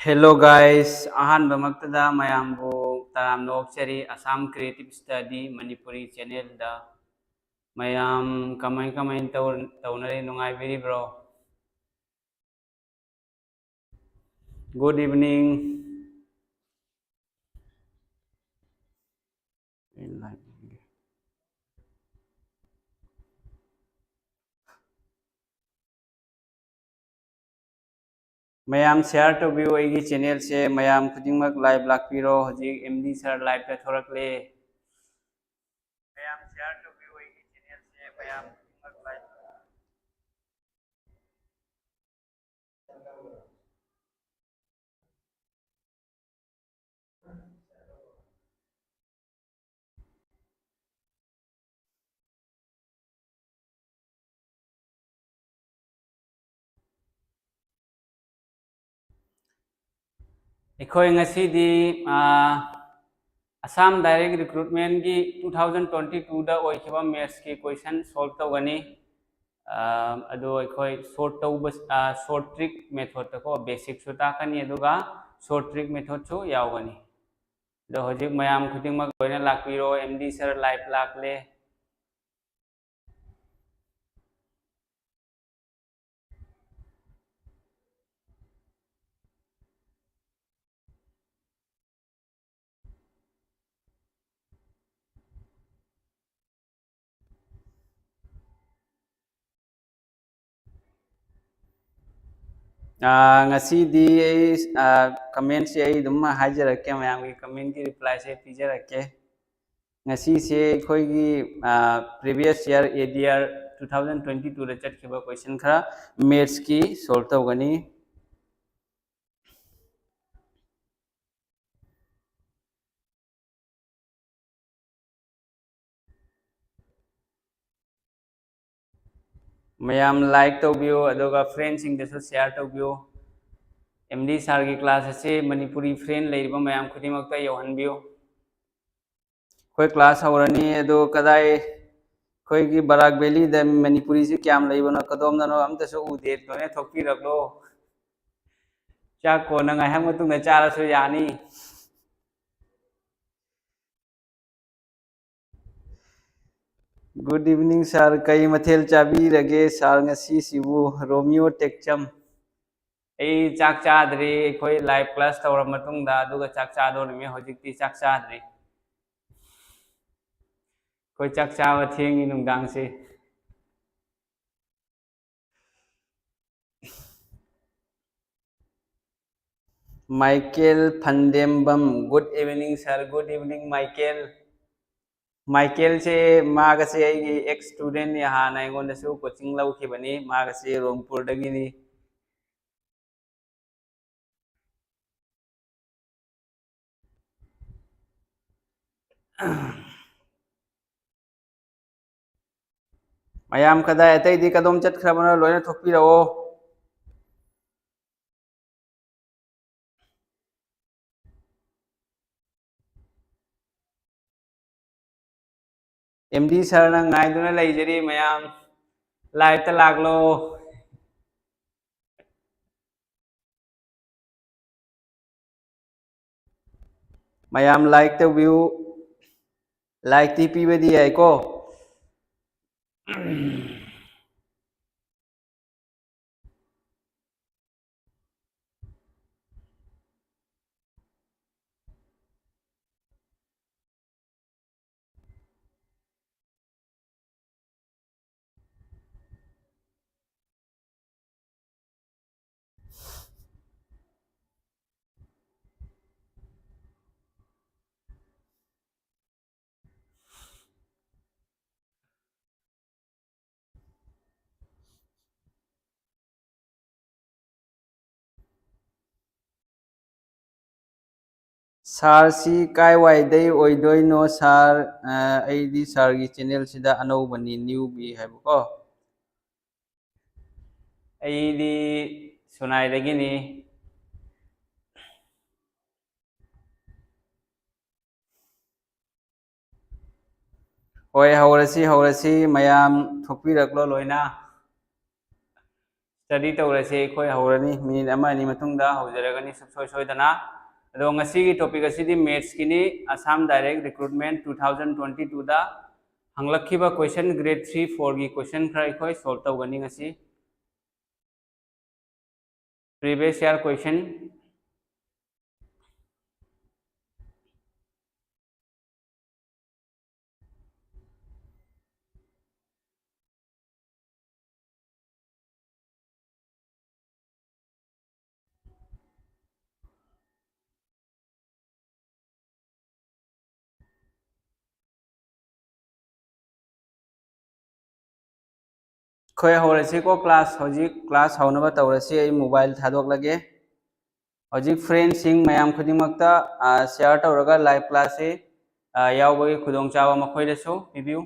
Hello guys, ahanbamagtada mayambu taramna okchari Assam Creative Study Manipuri channel da mayam kamay taunari nungaibiribro. Good evening. mayam share to view igi channel se mayam khudingmak live lakpiro hoji MD sir live ta thorakle. mayam share to view igi channel se mayam khudingmak live Ekhoi ngasi di Assam Direct Recruitment की 2022 दा ओइखिबा maths की question solve तौगनी अदो अखोई short trick method तको basic सु ताकनी अदुगा शॉर्ट ट्रिक मेथड सु यावगनी दो हजिक मयाम खुदिंगमक लोइना लाकपिरो एमडी सर लाइव लाकले ngasi di comment se ai dum hajarake mayam की comment की reply से पिजरके ngasi से khoi की previous year ADR 2022 दा चटखिबा क्वेश्चन खरा मैथ्स की सॉल्व तौगनी mayam like tौबियो अदुगा फ्रेंड सिंग दसु शेयर तौबियो MD सर की क्लास से मणिपुरी फ्रेंड लेरिबा mayam खुदिमकता यौहनबियो कोई क्लास हौरनी अदो कदाई कोई की बराक वैली द मणिपुरी से क्या लेबनो कदोमनो अमतसु उदे तोने थोकपिरकलो चाक को नंगाय हम तुंग चारसु यानी गुड इवनिंग सर कई मथेल चाबी रगे सर ngasi सिबु रोमियो टेक्चम ए चाक चादरी कोई लाइव क्लास तौर मतुंगदा अदुगा चाक चादोरमे होजिकती चाक चादरी कोई चाक चावा थेंगी नुंगदांग से Michael Phandembam good evening sir good evening Michael से मागसे एक स्टूडेंट यहाँ नाइगोंदसु कोचिंग लौखिबनी मागसे रोंगपुर दगिनी मयाम कदा अतैदी कदम चटखरबनो लोइना थोकपिरओ MD सर ना ngaiduna leijari मयाम लाइव ता लागलो मयाम लाइक द व्यू लाइक टी पीबदी आइको सर सी काय वाइदै ओइदोइनो सर आईडी सर की चैनल सिदा अनौबनी न्यूबी हैबको आईडी सुनाइदगिनी होय हौरसी मयाम थोकपिरकलो लोइना स्टडी तौरसे अखोई हौरनी मिनिट अमा अनि मतुंगदा हौजरगनी सुसोय सोयदना अदो ngasi टॉपिक असिदि मैथ्स किनी असम डायरेक्ट रिक्रूटमेंट 2022 दा हंगलखिबा क्वेश्चन ग्रेड 3 4 की क्वेश्चन खरा अखोई सॉल्व तौगनी ngasi प्रीवियस ईयर क्वेश्चन खोय हौरसे को क्लास हौजी क्लास हौनबा तौरसे आई मोबाइल थादोक लगे हौजी फ्रेंड सिंग मयाम खुदिमक्ता शेयर तौरगा लाइव क्लास से यावबगी खुदोंग चावा मखोयदसु पिबिउ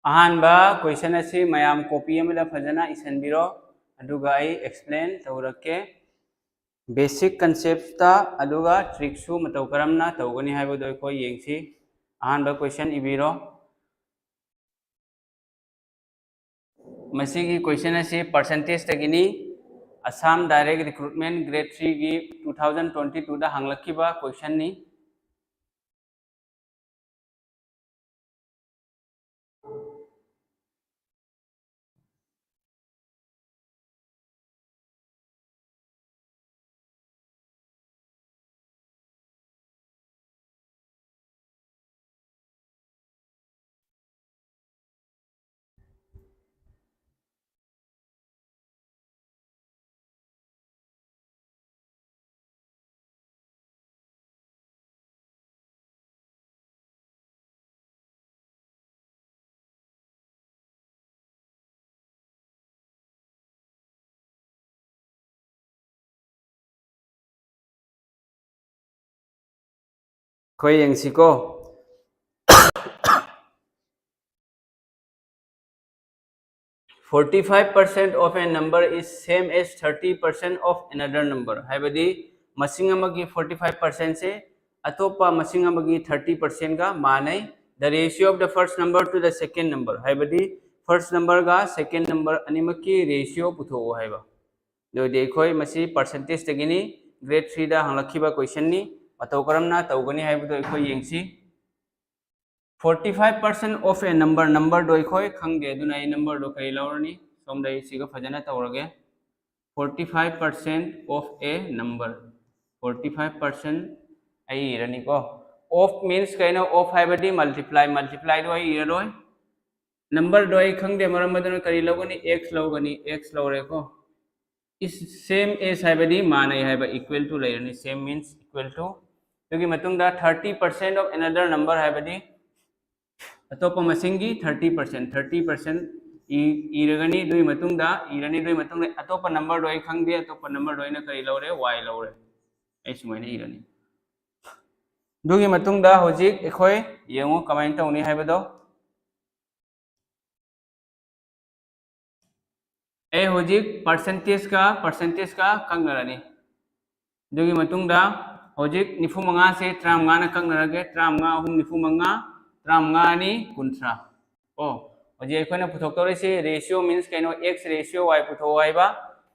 अहानबा क्वेश्चन असी मयाम कॉपी अमदा फजना इसनबिरो अदुगा आई एक्सप्लेन तौरके बेसिक कंसेप्ट अदुगा ट्रिक्सु मतौ करमना तौगनी हाइबदो अखोय येंगसी अहानबा क्वेश्चन इबिरो मसीगी क्वेश्चन असी परसेंटेज तगिनी असम डायरेक्ट रिक्रूटमेंट ग्रेड 3 की 2022 दा हंगलखिबा क्वेश्चन नी खोय येंगसी को 45% of a number is same as 30% of another number हाइबदी मसिंग अमगी 45% से अतोपा मसिंग अमगी 30% का मानै the ratio of the first number to the second number हाइबदी first number का second number अनिमकी ratio पुथो हाइबा जो देखोय मसी percentage तगिनी grade 3 दा हंगलखिबा क्वेश्चन नी मतौ करमना तौगनी हाइबदो अखोय येंगसी 45% of a number do khoi khang de duna number do kai lawrani som dai siga fajana tawrage 45% of a number 45% ai irani ko of means kaino of haibadi multiply do ai iroi number do ai khang de maram maduna kari logani x logre ko is same as haibadi manai haiba equal to lairani same means equal to क्योंकि मतुंग दा 30% of another number haibadi अतोप मसिंगी 30% इरगनी दुई मतुंगदा इरनी दुई मतुंग अतोप number दोय खंगदे अतोप number दोयना करी लौरे y लौरे ए सुमायना इरनी दुगी मतुंगदा होजिक एखोय येंगो कमेंट तौनी हाइबदो ए होजिक परसेंटेज का कंगनरनी दुगी मतुंगदा होजिक 95 से 35 ना कंगनरगे 35 अहुम 95 35 कुंथ्रा ओ होजी अखोना पुथोक्तोरेसे रेशियो मींस कैनो x रेशियो y पुथो हाइबा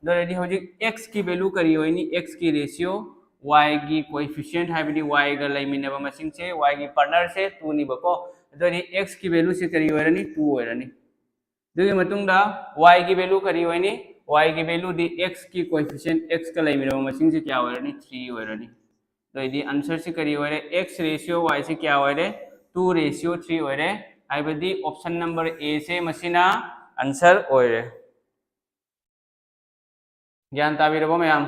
दो रेडी होजी x की वैल्यू करी होइनी x की रेशियो y की कोएफिशिएंट हाइबदी y गा लैमिनबा मसिंग से y की पार्टनर से 2 नि बको दो रे x की वैल्यू से करी होइरनी 2 होइरनी दुगी मतुंगदा y की वैल्यू करी होइनी y की वैल्यू दी x की कोएफिशिएंट x का लैमिनबा मसिंग से क्या होइरनी 3 होइरनी ꯑꯗꯨꯏꯗꯤ ꯑꯟꯁꯔꯁꯤ ꯀꯔꯤ ꯑꯣꯏꯔꯦ x ꯔꯦꯁꯤꯌꯣ y ꯁꯤ ꯀꯌꯥ ꯑꯣꯏꯔꯦ 2 ꯔꯦꯁꯤꯌꯣ 3 ꯑꯣꯏꯔꯦ ꯍꯥꯏꯕꯗꯤ ꯑꯣꯞꯁꯟ ꯅꯝꯕꯔ A ꯁꯦ ꯃꯁꯤꯅ ꯑꯟꯁꯔ ꯑꯣꯏꯔꯦ ꯒ꯭ꯌꯥꯟ ꯇꯥꯕꯤꯔꯕꯣ ꯃꯌꯥꯝ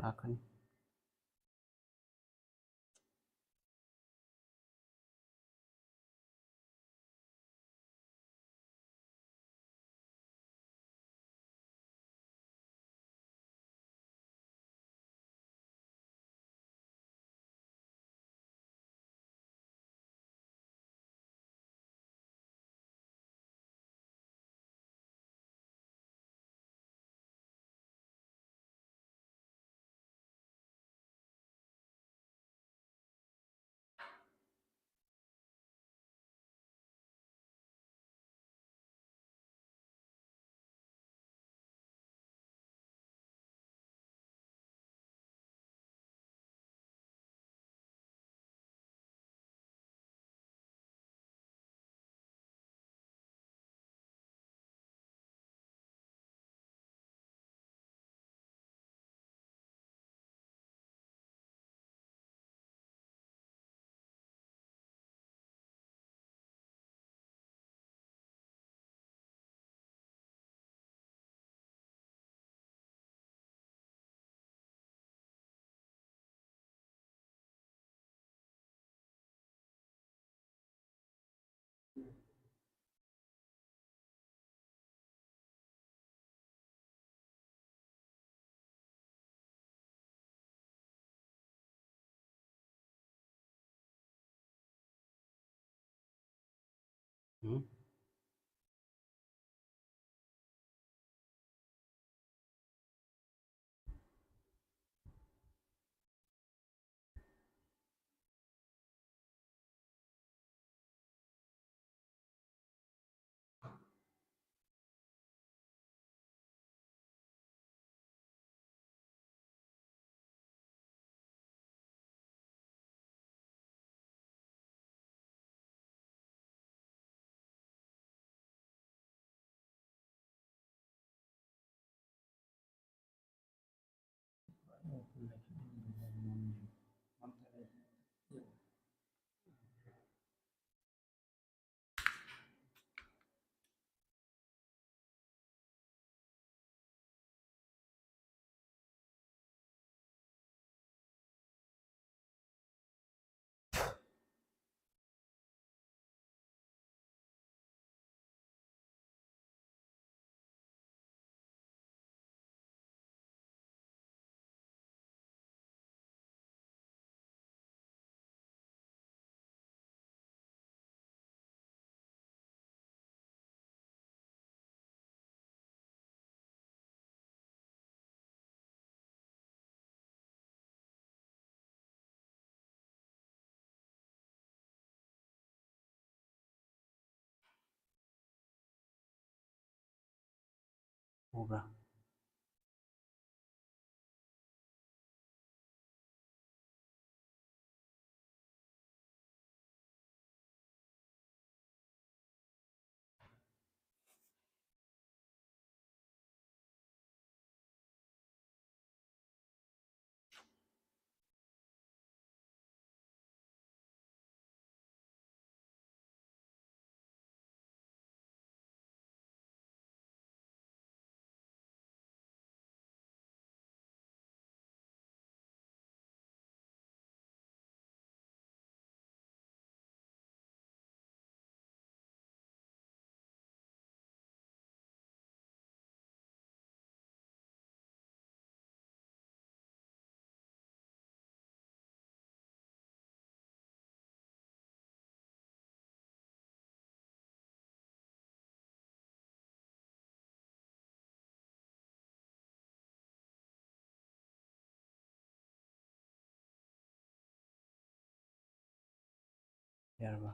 ꯂꯥꯛꯀꯅꯤ ꯎꯕ꯭ꯔꯥ यारबा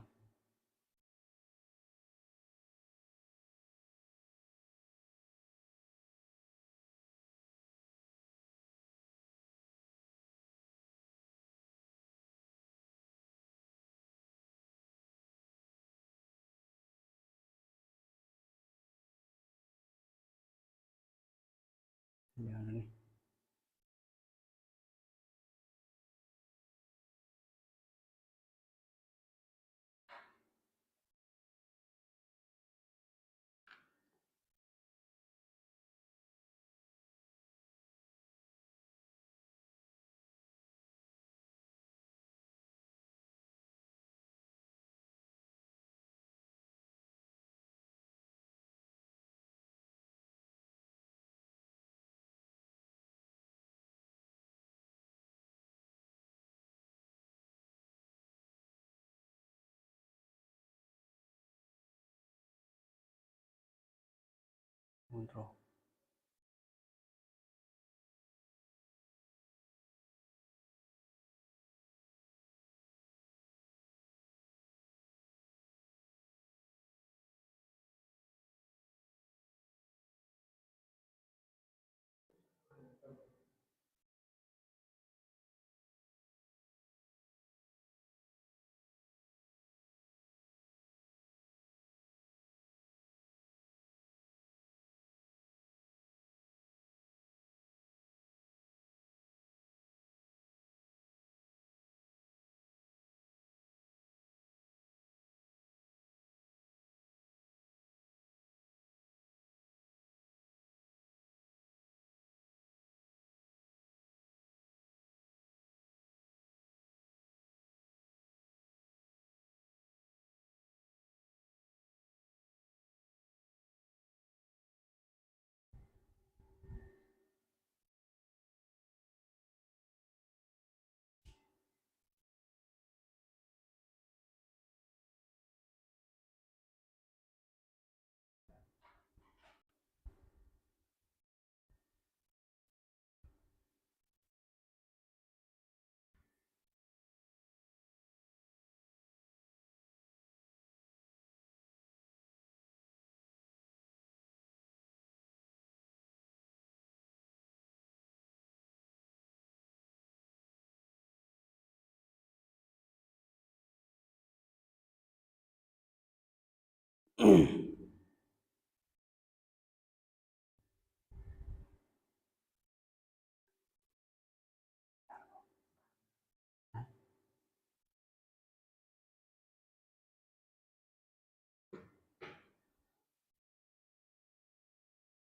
यारनी उन्ट्रो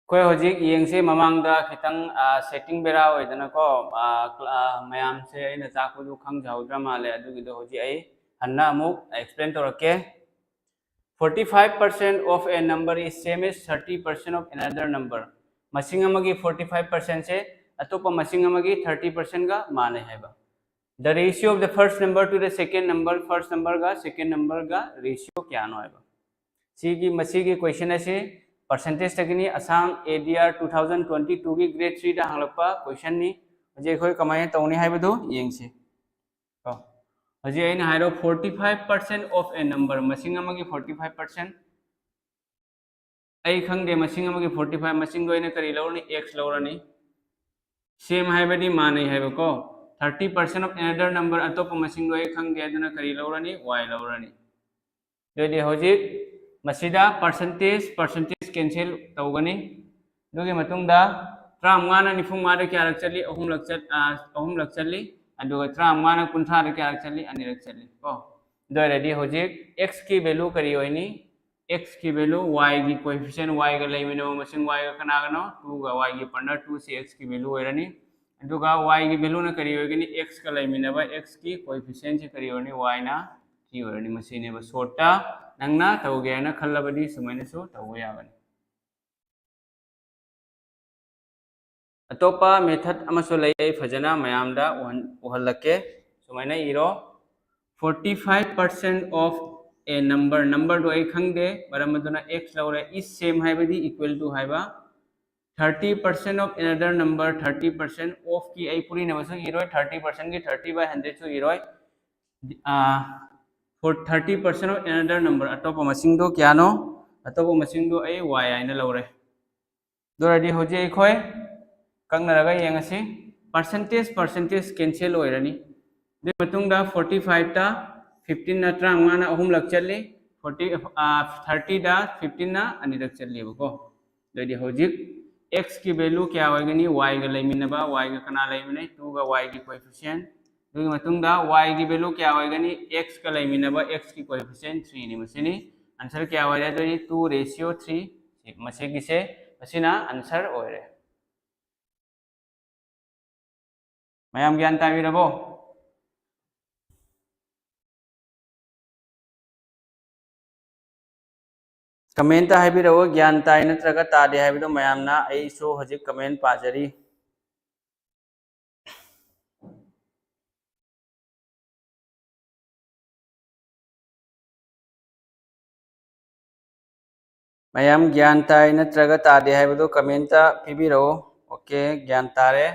कोई होजिक येंगसे ममांगदा खितंग सेटिंग बेरा होइदना को मयाम से अइना ताकपुदु खंग जाउद्रा माले अदुगिदो होजि अइ हन्ना अमुक explain तोरके 45% of a number is same as 30% of another number मसिंग अमगी 45% से अतोपा मसिंग अमगी 30% गा माने हैबा the ratio of the first number to the second number first number गा second number गा ratio क्या नो हैबा सीगी मसीगी क्वेश्चन ऐसे परसेंटेज तकनी असम एडीआर 2022 की ग्रेड 3 दा हंगलपा क्वेश्चन नि जे खोय कमाय तौनी हाइबदो येंगसे को हजे अइन हाइरो 45% ऑफ ए नंबर मसिंग अमगी 45% आई खंगदे मसिंग अमगी 45 मसिंग दोइने करी लौरनी x लौरनी सेम हाइबदी मानै हाइबको 30% ऑफ अनदर नंबर अतोप मसिंग दोइ खंगदे अदुना करी लौरनी y लौरनी दोदे हजे मसीदा परसेंटेज कैंसिल तौगनी दुगे मतुंगदा 35 ना 95 क्या रख चली अहुम लक चली अदुगा 35 ना 50 क्या रख चली अनि रख चली को दोरेडी होजे x की वैल्यू करी होइनी x की वैल्यू y की कोएफिशिएंट y का लेमिनो मसिंग y का कनागनो 2 गा y की पंडर 2 से x की वैल्यू होइरनी अदुगा y की वैल्यू ना करी होइगनी x का लेमिनबा x की कोएफिशिएंट से करी होइनी y ना 3 होइरनी मसीने बस सोटा नंगना तौगे ना खल्लबदी सुमैने सो तौगे यागनी अतोपा मेथड अमसो लई फजना मयामदा उहल्लके सुमैने इरो 45% of a number do ai khangde baramaduna x lawre is same haibadi equal to haiba 30% of another number 30% of की ai puri na so iroi 30% की 30/100 so iroi for 30% of another number atopa masing do kya no atopa masing do ai y aina lore doradi hoje khoi kangna raga yengasi percentage cancel oirani de matungda 45 ta 15 na trangwa na ahum lak challi 30 da 15 na ani rak challi ko doradi hoje x की value क्या होगनी y ga laiminaba y ga kana laimine 2 ga y की coefficient दुगी मतुंगदा y की value क्या होगनी x का लैमिनबा x की coefficient 3 नि मसिनी answer क्या होइरा दोनी 2:3 मसे किसे मसिना आंसर ओइरे मयाम ज्ञान ताबिरबो कमेंट हाइबिरो ज्ञान ताइ नत्रगा तादे हाइबिदो मयामना आइसो हजिक कमेंट पाजरी मयाम ज्ञान ताइ नत्रगा तादे हाइबिदो कमेंट पिबिरो ओके ज्ञान तारे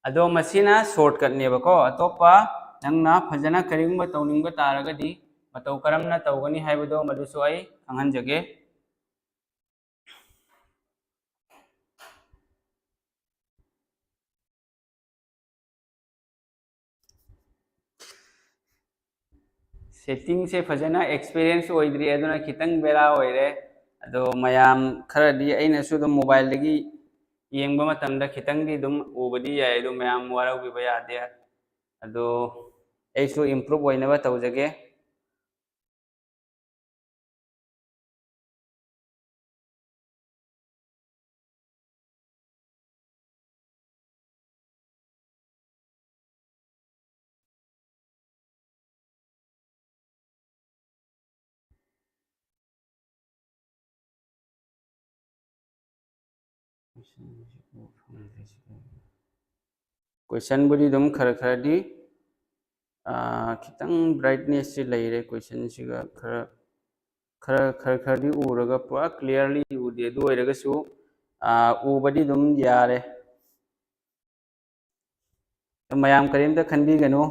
अदो मसिना शॉर्टकट नेबको अतोपा नंगना फजना करिंगबा तौनिंगबा तारगदी मतौ करमना तौगनी हाइबदो मदुसो आई खंगनजगे सेटिंग से फजना एक्सपीरियंस ओइद्री अदुना खितंग बेरा ओइरे अदो मयाम खरदी अइनसु दो मोबाइल दगी येंगबा मतमदा खितंगदी दुम उबदी याय दो मयाम वाराउ बिबा यादे अदो ऐसु इंप्रूव ओइनबा तौजगे क्वेश्चन बुदी दुम खर खरदी खितंग ब्राइटनेस से लेरे क्वेश्चन सिगा खरदी उरगा पूरा क्लियरली उदे दो ओइरगसु उबदी दुम यारे मयाम करीमता खनबीगनो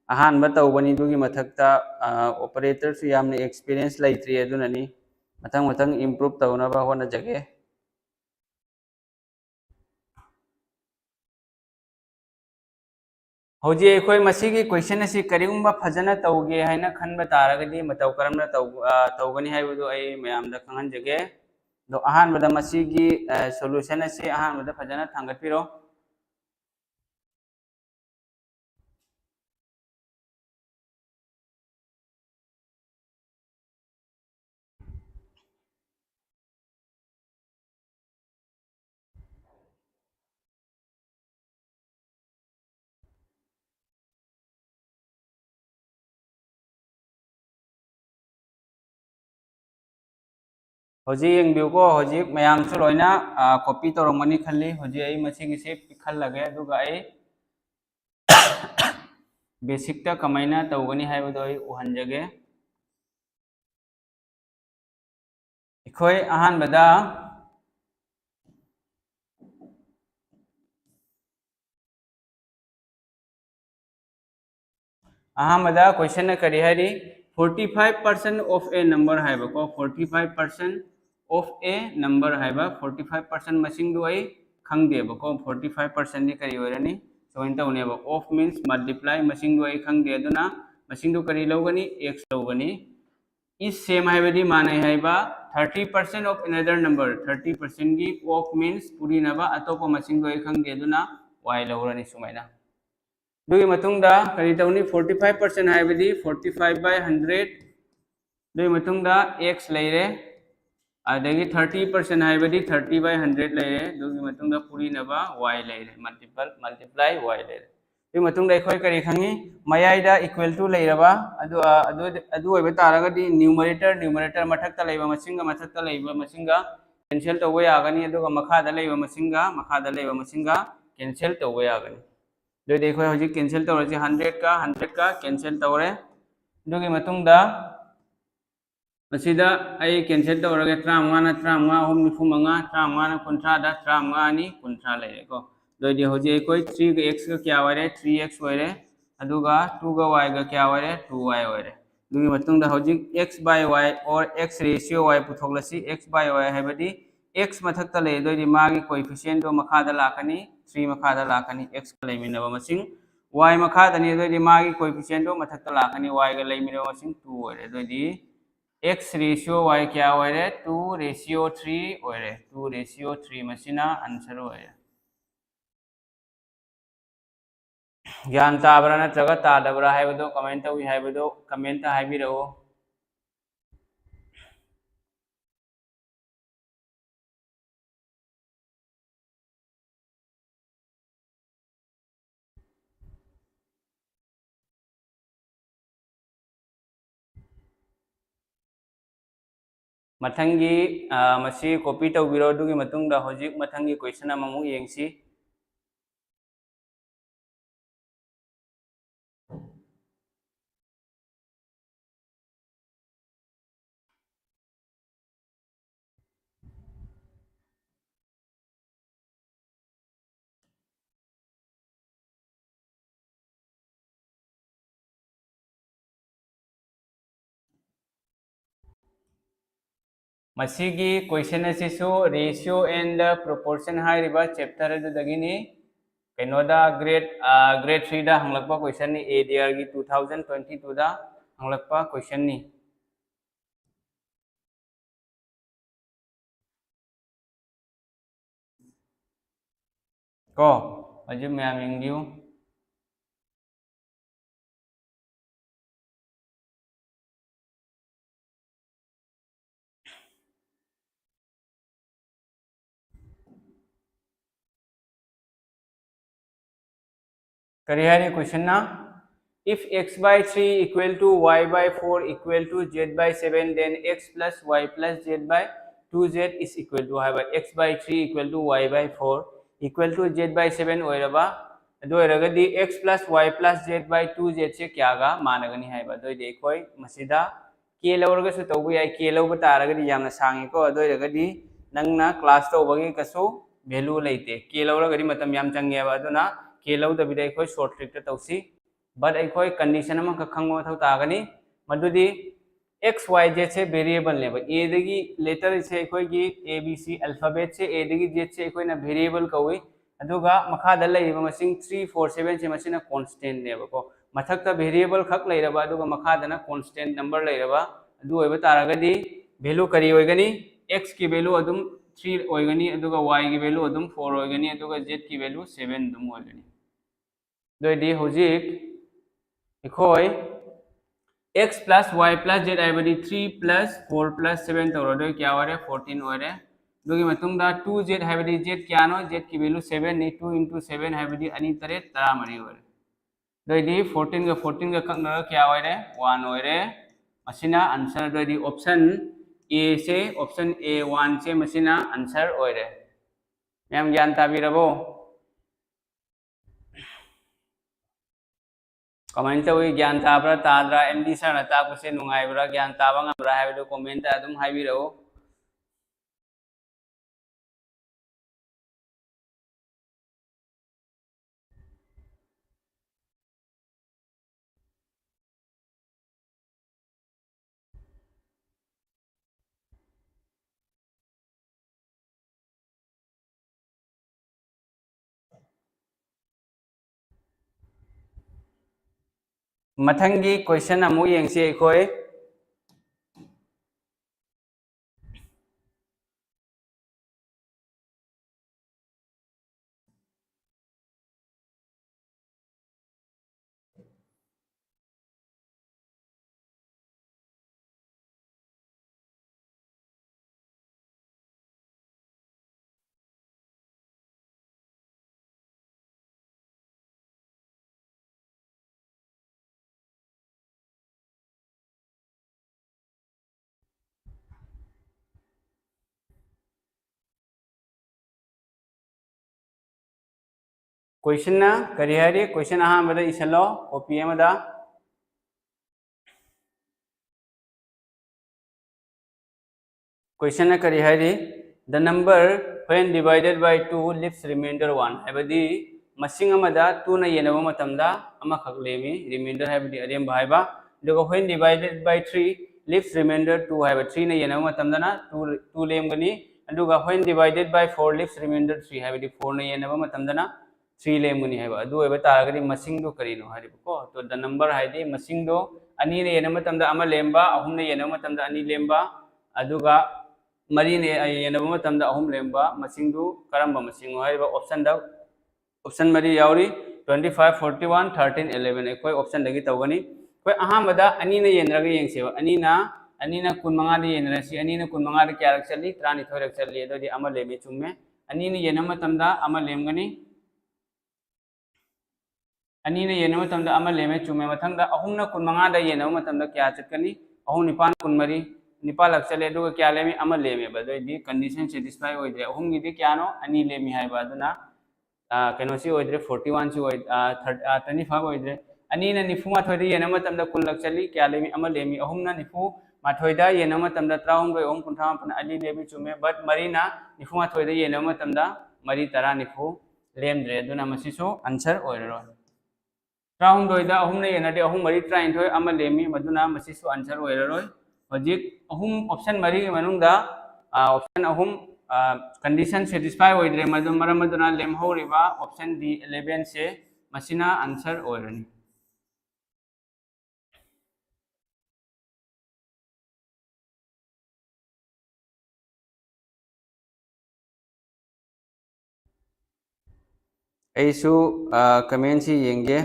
अहानबा तौबनी दुगी मथक्ता ऑपरेटर सु यामने एक्सपीरियंस लैत्रि अदुननी मथंग मथंग इंप्रूव तौनबा होनजगे होजी अखोय मसीगी क्वेश्चन असी करिगुंबा फजना तौगे हाइना खनबा तारगदी मतौ करमना तौगनी हाइबदो आई मयामदा खंगनजगे दो अहानबदा मसीगी सॉल्यूशन असी अहानबदा फजना थांगतपिरो होजी यंगबिउको होजी मयाम सु लोइना कॉपी तोरमनी खल्ली होजी आई मसीगी से पिखल लगे दुगा आई बेसिक ता कमाइना तौगनी हाइबदो आई उहनजगे इखोय अहानबदा क्वेश्चन करी हरी 45% of a number हाइबको 45% of a number हाइबा 45% मसिंग दो आई खंगदेबको 45% नि करी ओरनी सोइन तौनेबो of means multiply मसिंग दो आई खंगदे अदुना मसिंग दो करी लौगनी x लौगनी is same हाइबदी माने हाइबा 30% of another number 30% की of means पूरी नबा अतोप मसिंग दो आई खंगदे अदुना y लौरनी सुमाइना दुगी मतुंगदा करी तौनी 45% हाइबदी 45/100 दुगी मतुंगदा x लेरे अदगी 30% हाइबदी 30/100 लेरे दुगी मतुंगदा पूरी नबा y लेरे मल्टीप्लाई y लेरे दुगी मतुंगदा इखोय करी खंगी मयाइदा इक्वल टू लेरबा अदु ओइबा तारगदी न्यूमरेटर मथक्ता लेबा मसिंगा कैंसिल तौबा यागनी अदुगा मखादा लेबा मसिंगा कैंसिल तौबा यागनी जो देखो हजी कैंसिल तौर 100 का कैंसिल तौरे दुगी मतुंगदा मसीदा आई कैंसिल तौरगे 35 ना 35 होम निफु मंगा 35 ना 50 दा 35 नि 50 लेरे को दोदी हजी कोई 3 x का क्या वरे 3x वरे अदुगा 2 का y का क्या वरे 2y वरे दुगी मतुंग दा होजिक x by y or x ratio y पुथोगलसी x by y हैबदी x मथक्ता ले दोइदि मागी कोएफिशिएंट दो मखादा लाकनी 3 मखादा लाकनी x का लेमिनबा मसिंग y मखादा नि दोइदि मागी कोएफिशिएंट दो मथक्ता लाकनी y का लेमिनबा मसिंग 2 ओरे दोइदि x ratio y क्या ओरे 2 ratio 3 ओरे 2 ratio 3 मसिना आंसर ओरे ज्ञान ताबरा नत्रगा तादबरा हाइबदो कमेंट तवी हाइबदो कमेंट हाइबिरो मथंगी मसी कॉपी तौबिरो दुगी मतुंगदा होजिक मथंगी क्वेश्चन अममु येंगसी मसीगी क्वेश्चन असिसु रेशियो एंड प्रोपोर्शन हाइरिबा चैप्टर अदुदगिनी कइनोदा ग्रेड 3 दा हंगलकपा क्वेश्चन नि एडीआर गी 2022 दा हंगलकपा क्वेश्चन नि को अजु मैम इंगियो करिहारी क्वेश्चन ना if x by 3 equal to y by 4 equal to z by 7 then x plus y plus z by 2z is equal to है x by 3 equal to y by 4 equal to z by 7 ओइरबा अदो ओइरगदी x plus y plus z by 2z से क्यागा मानगनी है अदो देखोय मसिदा k लौरगसु तौबु याय k लौब तारगदी यामना सांगे को अदो ओइरगदी नंगना क्लास तौबगी कसु वैल्यू लेते k लौरगदी मतम याम चंगेबा अदुना k लौदबिदे अखोय शॉर्ट ट्रिक तौसी बट अखोय कंडीशन अमा खखंगो मथौ तागनी मदुदी x y z से वेरिएबल नेबा a दगी लेटर से अखोय गी a b c अल्फाबेट से a दगी z से अखोय ना वेरिएबल कवई अदुगा मखादा लैबा मसिंग 3 4 7 से मसिना कांस्टेंट नेबा को मथक्ता वेरिएबल खक लैरबा अदुगा मखादाना कांस्टेंट नंबर लैरबा अदु ओइबा तारगदी वैल्यू करी होइगनी x की वैल्यू अदुम 3 होइगनी अदुगा y की वैल्यू अदुम 4 होइगनी अदुगा z की वैल्यू 7 दुम होइगनी दोइदी होजिक इखोय x plus y plus z आइबदी 3 plus 4 plus 7 तौर दो क्या होरे 14 होरे दोगी मतुंगदा 2z आइबदी z क्या नो z की वैल्यू 7 नि 2 into 7 आइबदी अनि तरे 13 होरे दोइदी 14 का कंगना क्या होरे 1 होरे मसिना आंसर दोइदी ऑप्शन ए से ऑप्शन ए 1 से मसिना आंसर होरे मैम ज्ञान ताबिरबो कमेंट हुई ज्ञान ताब्रा ताद्रा एमडी सर ना ताकुसे नुंगाइब्रा ज्ञान ताबा ngabra हाइबदो कमेंट अदुम हाइबिरो मथंगी क्वेश्चन अमु येंगसे अखोय क्वेश्चन ना करी हरी क्वेश्चन अहाँ बदा इसलो कॉपी एमदा क्वेश्चन ना करी हरी the number when divided by 2 leaves remainder 1 हैबदी मसिंग अमदा 2 ना येनबा मतमदा अमा खक लेमी रिमाइंडर हैबदी अरेम भाइबा अदुगा when divided by 3 leaves remainder 2 है 3 ने येनब मतमदना 2 लेमगनी अदुगा व्हेन डिवाइडेड बाय 4 leaves remainder 3 है 4 ने येनब मतमदना 3 लेमगनी है अदु है तारगदी मसिंग दो करिनो हारिबको तो द नंबर हाइदि मसिंग दो अनि ने येनब मतमदा अमा लेमबा अहुम ने येनब मतमदा अनि लेमबा अदुगा मरी ने येनब मतमदा अहुम लेमबा मसिंग दु करंबा मसिंग हारिबा ऑप्शन दा ऑप्शन मरी यावरी 25 41 13 11 एकोय ऑप्शन दगी तवगनी कोई अहमदा अनि ने येनरगा येंगसेबा अनि ना कुन मंगा दे येनरसी अनि ना कुन मंगा दे क्या रख चली 33 रख चली अदोदी अमा लेमे चुम्मे अनि ने येनम मतमदा अमा लेमगनी अनि ने येनम मतमदा अमा लेमे चुम्मे मथंगदा अहुम ना कुन मंगा दे येनम मतमदा क्या चटकनी अहुम निपान कुन मरी निपा लग चले अदुगा क्या लेमे अमा लेमे बदोदी कंडीशन सेटिस्फाई होइदे अहुम गिदि क्यानो अनि लेमी हाइबा अदुना कनोसी होइद्रे 41 सी होइद 25 होइद्रे अनि ना निफु माथोइदे येनम मतमदा कुन लग चली क्या लेमी अमा लेमी अहुम ना निफु माथोइदा येनम मतमदा 33 अहुम कुंथा पन अली लेमी चुमे बट मरीना निफु माथोइदे येनम मतमदा मरी तरा निफु लेमद्रे अदुना मसिसु आंसर ओइरो 33 दा अहुम ने येनदे अहुम मरी 33 अमा लेमी मदुना मसिसु आंसर ओइरो हजिक अहुम ऑप्शन मरी के मनुंगदा ऑप्शन अहुम कंडीशन सेटिस्फाई होइद्रे मदुम मरम मदुना लेमहोरिबा ऑप्शन डी 11 से मसिना आंसर ओइरनी ऐसु कमेंट सी येंगे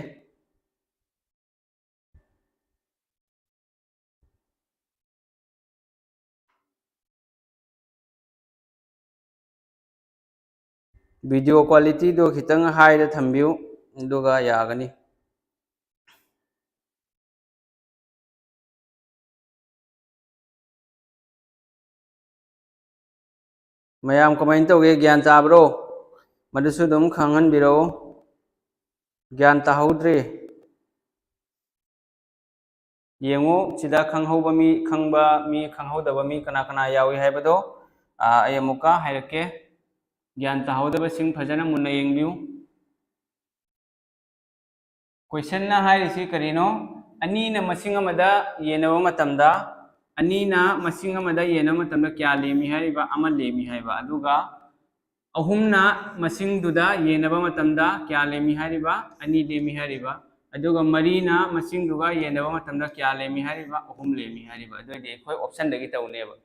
वीडियो क्वालिटी दो खितंग हाई दा थंबियु दुगा यागनी मयाम कमेंट तोगे ज्ञान ताब्रो मदुसु दुम खंगन बिरो ज्ञान ताहौद्रे येंगो सिदा खंगहौबा मी खंगहौदबा मी कना कना यावी हाइबदो अयमुका हाइरके ज्ञान ताहौदबा सिंग फजना मुन्ना येंगबियु क्वेश्चन ना हाइरिसि करिनो अनि ना मसिंग अमदा येनब मतमदा अनि ना मसिंग अमदा येनब मतमदा क्या लेमी हाइबा अमा लेमी हाइबा अदुगा अहुमना मसिंग दुदा येनब मतमदा क्या लेमी हाइबा अनि लेमी हाइबा अदुगा मरीना मसिंग दुगा येनब मतमदा क्या लेमी हाइबा अहुम लेमी हाइबा अदुदि अखोय ऑप्शन दगी तौनेबा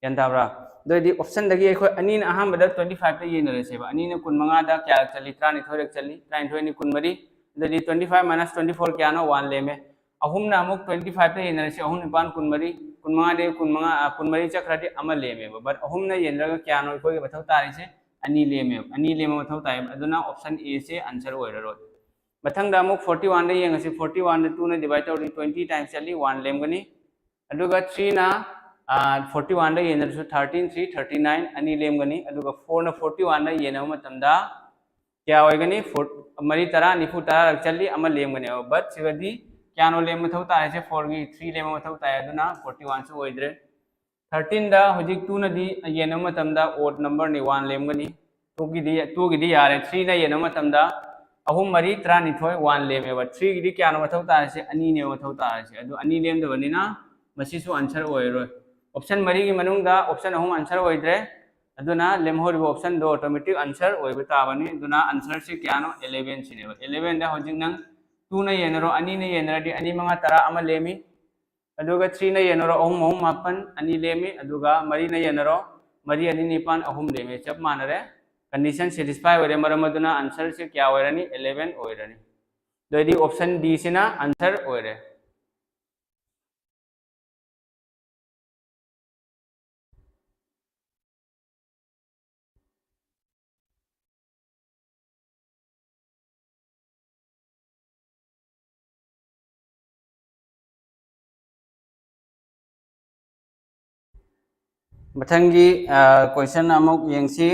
यंताब्रा दोदी ऑप्शन दगी अखोय अनि ना अहमदा 25 ता येनरसेबा अनि ना 15 दा क्या चली 33 रक चली 33 नि 15 दोदी 25 माइनस 24 क्या नो 1 लेमे अहुम ना अमुक 25 ता येनरसे अहुम निपान 15 15 दे 15 चक्रदि अमा लेमेबा बट अहुम ना येनरगा क्या नो अखोय बथौ तारिसे अनि लेमे मथौ ताय अदुना ऑप्शन ए से आंसर ओइररो मथंग दा अमुक 41 दा येंगसी 41 दा 2 ना डिवाइड तौरी 20 टाइम्स चली 1 लेमगनी अदुगा 3 ना 41 दा येनरसु 13 3 39 अनि लेमगनी अदुगा 4 ना 41 दा येनव मतमदा क्या होइगनी मरी तरा निफु तरा रक चली अमा लेमगनी बट सिगदी क्या नो लेम मथौ तारिसे 4 गी 3 लेम मथौ ताय अदुना 41 सु ओइद्रे 13 दा होजिक 2 ना दी येनव मतमदा ओड नंबर नि 1 लेमगनी 2 गिदी यारे 3 ना येनव मतमदा अहुम मरी 33 1 लेमेबा 3 गिदी क्या नो मथौ तारिसे अनि ने मथौ तारिसे अदु अनि लेमदबनिना मसिसु आंसर ओइरो ऑप्शन मरी की मनुंगदा ऑप्शन अहुम आंसर ओइद्रे अदुना लेमहोरिबो ऑप्शन दो ऑटोमेटिक आंसर ओइबो ताबनी अदुना आंसर से क्या नो 11 सिनेबा 11 दा होजिक नंग 2 ना येनरो अनि ने येनरदि अनि मंगा तरा अमा लेमी अदुगा 3 ना येनरो अहुम अहुम मापन अनि लेमी अदुगा मरी ना येनरो मरी अनि निपान अहुम लेमी चप मानरे कंडीशन सेटिस्फाई होरे मरम अदुना आंसर से क्या होइरनी 11 होइरनी दोदी ऑप्शन डी सिना आंसर होइरे मथंगी क्वेश्चन अमुक येंगसी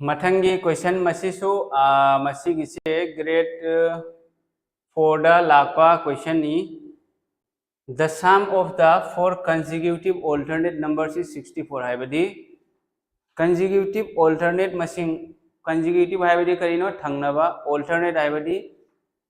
मथंगी क्वेश्चन मसीसु मसीगिसे ग्रेड 4 दा लापा क्वेश्चन नी the sum of the four consecutive alternate numbers is 64 हाइबदी consecutive alternate मसिंग consecutive हाइबदी करिनो थंगनबा alternate हाइबदी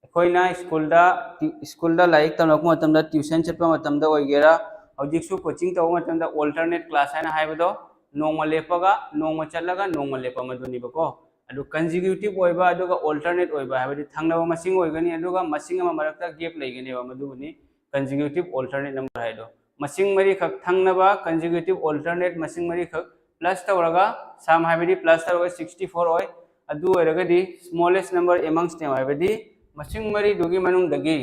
अखोइना स्कूल लाइक तमरकु मतमदा ट्यूशन चटपा मतमदा ओइगेरा हौजिकसु कोचिंग तव मतमदा alternate class हाइना हाइबदो नोंमा लेपगा नोंमा चलगा नोंमा लेपा मदुनिबको अदु consecutive ओइबा अदुगा alternate ओइबा हाइबदी थंगनबा मसिंग ओइगनी अदुगा मसिंग अमा मरकता gap लैगनेबा Madhubani consecutive alternate number हाइदो मसिंग मरी खक थंगनबा consecutive alternate मसिंग मरी खक प्लस तवरगा साम हाइबदी प्लस तवरगा 64 ओइ अदु ओइरगदी smallest number amongst them हाइबदी मसिंग मरी दुगी मनुंग दगी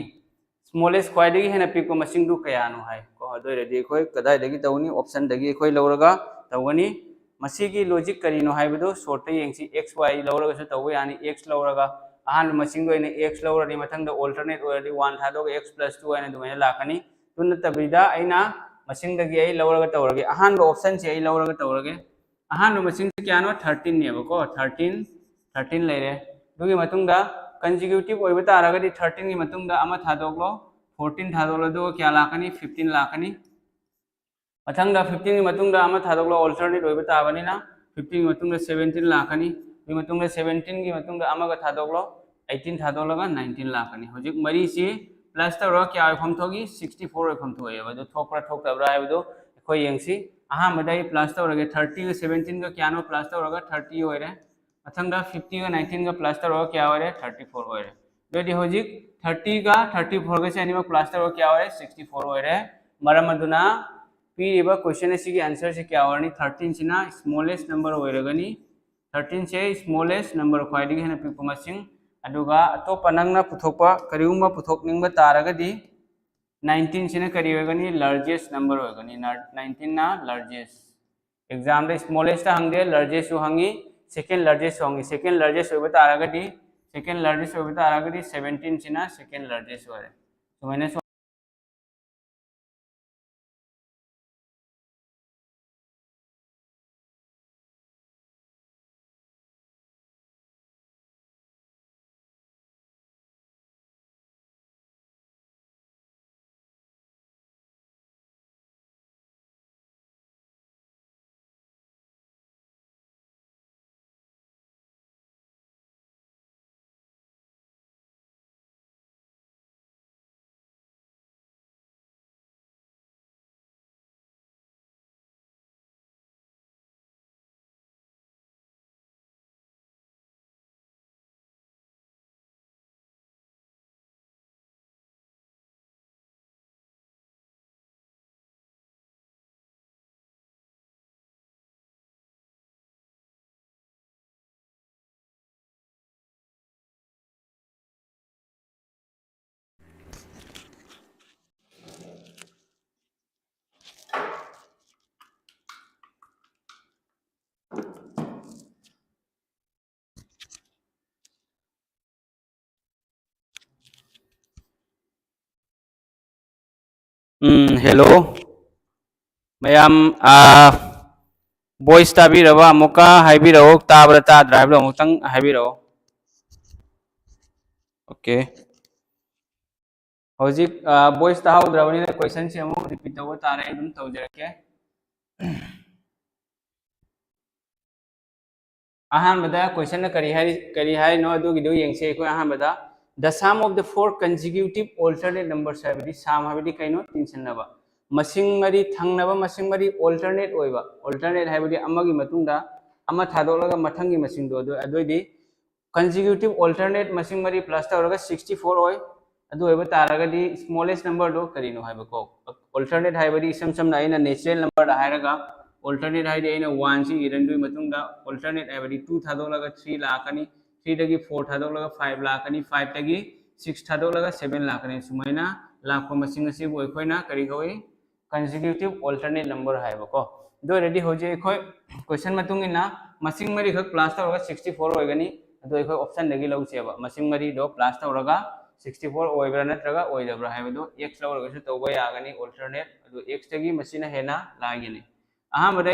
smallest ख्वाइदगी हेना पिको मसिंग दु कयानो हाइ को अदोइरदी खोय कदाय दगी तवनी ऑप्शन दगी खोय लौरगा तवनी मसीगी लॉजिक करिनो हाइबदो शॉर्ट येंसी x y लौरगा सु तव यानी x लौरगा अहान मसिंग दोइने x लौरदी मथंग द अल्टरनेट ओरदी 1 थादो x + 2 आइना दुमैना लाकनी तुन तबिदा आइना मसिंग दगी आई लौरगा तवरगे अहान ऑप्शन से आई लौरगा तवरगे अहान मसिंग क्यानो 13 नेबको 13 लेरे दुगी मतुंगा consecutive ओइबा तारगदी 13 की मतुंगा अमा थादोगलो 14 थादोगलो दो क्या लाकनी 15 लाकनी मथंगा 15 की मतुंगा अमा थादोगलो अल्टरनेट ओइबा ताबनिना 15 की मतुंगा 17 लाकनी दुगी मतुंगा 17 की मतुंगा अमागा थादोगलो 18 थादोगलोगा 19 लाकनी होजिक मरी सी प्लस तवरो क्या ओइफम थोगी 64 ओइफम थोयेबा दो थोकरा थोकतबरा हाइबदो खोय येंसी अहामदai प्लस तवरगे 30 का 17 का क्यानो प्लस तवरगा 30 ओइरे मथंगा 50 का 19 का प्लस तवरगा क्या ओइरे 34 ओइरे दोदि होजिक 30 का 34 का सेनिमा प्लस तवरगा क्या ओइरे 64 ओइरे मरम अदुना पीरिबा क्वेश्चन से आंसर से क्या ओरनी 13 सिना स्मॉलेस्ट नंबर ओइरगनी 13 से स्मॉलेस्ट नंबर ख्वाइदगी हेना पिकपा मसिंग अदुगा अतोपा नंगना पुथोकपा करिउमा पुथोकनिंगबा तारगदी 19 सिना करी होगनी लार्जेस्ट नंबर होगनी 19 ना लार्जेस्ट एग्जाम दे स्मॉलेस्ट हंगे लार्जेस्ट हंगी सेकंड लार्जेस्ट होंगी सेकंड लार्जेस्ट होबा तारगदी सेकंड लार्जेस्ट होबा तारगदी 17 सिना सेकंड लार्जेस्ट होरे तो मैंने हेलो मैम वॉइस ताबीरबा अमुका हाइबिरो ताब्रा ताद्रा हाइब्रो अमुक्तंग हाइबिरो ओके हौजिक वॉइस ताहौद्रबनिना क्वेश्चन से अमुक रिपीट तव तारे अदुम तौजरके अहानबदा क्वेश्चन करी हाई नो अदुगिदो येंसे अखोय अहानबदा the sum of the four consecutive alternate numbers हाइबदी sum हाइबदी कइनो तिनसनबा मसिंग मरी थंगनबा मसिंग मरी alternate ओइबा alternate हाइबदी अमगी मतुंगदा अमा थादोलगा मथंगी मसिंग दो अदोइदी consecutive alternate मसिंग मरी प्लस तवरगा 64 ओइ अदु ओइबा तारगदी smallest number दो करिनो हाइबको alternate हाइबदी सम सम नाइना natural number दा हाइरगा alternate हाइदे आइना 1 सी इरंदुई मतुंगदा alternate हाइबदी 2 थादोलगा 3 लाकनी 3 दगी 4 थादोलगा 5 लाकनी 5 दगी 6 थादोलगा 7 लाकनी सुमाइना लाखो मसिंग असि बो एखोइना करि गoi consecutive alternate number हाइबको दो रेडी होजे एखोय क्वेश्चन मतुंगिना मसिंग मरी खक प्लस तवरगा 64 ओइगनी अदो एखोय ऑप्शन दगी लौचेबा मसिंग मरी दो प्लस तवरगा 64 ओइब्रा नत्रगा ओइदब्रा हाइबदो x लौरगसु तौबा यागनी alternate अदो x दगी मसिना हेना लागिनी अहमद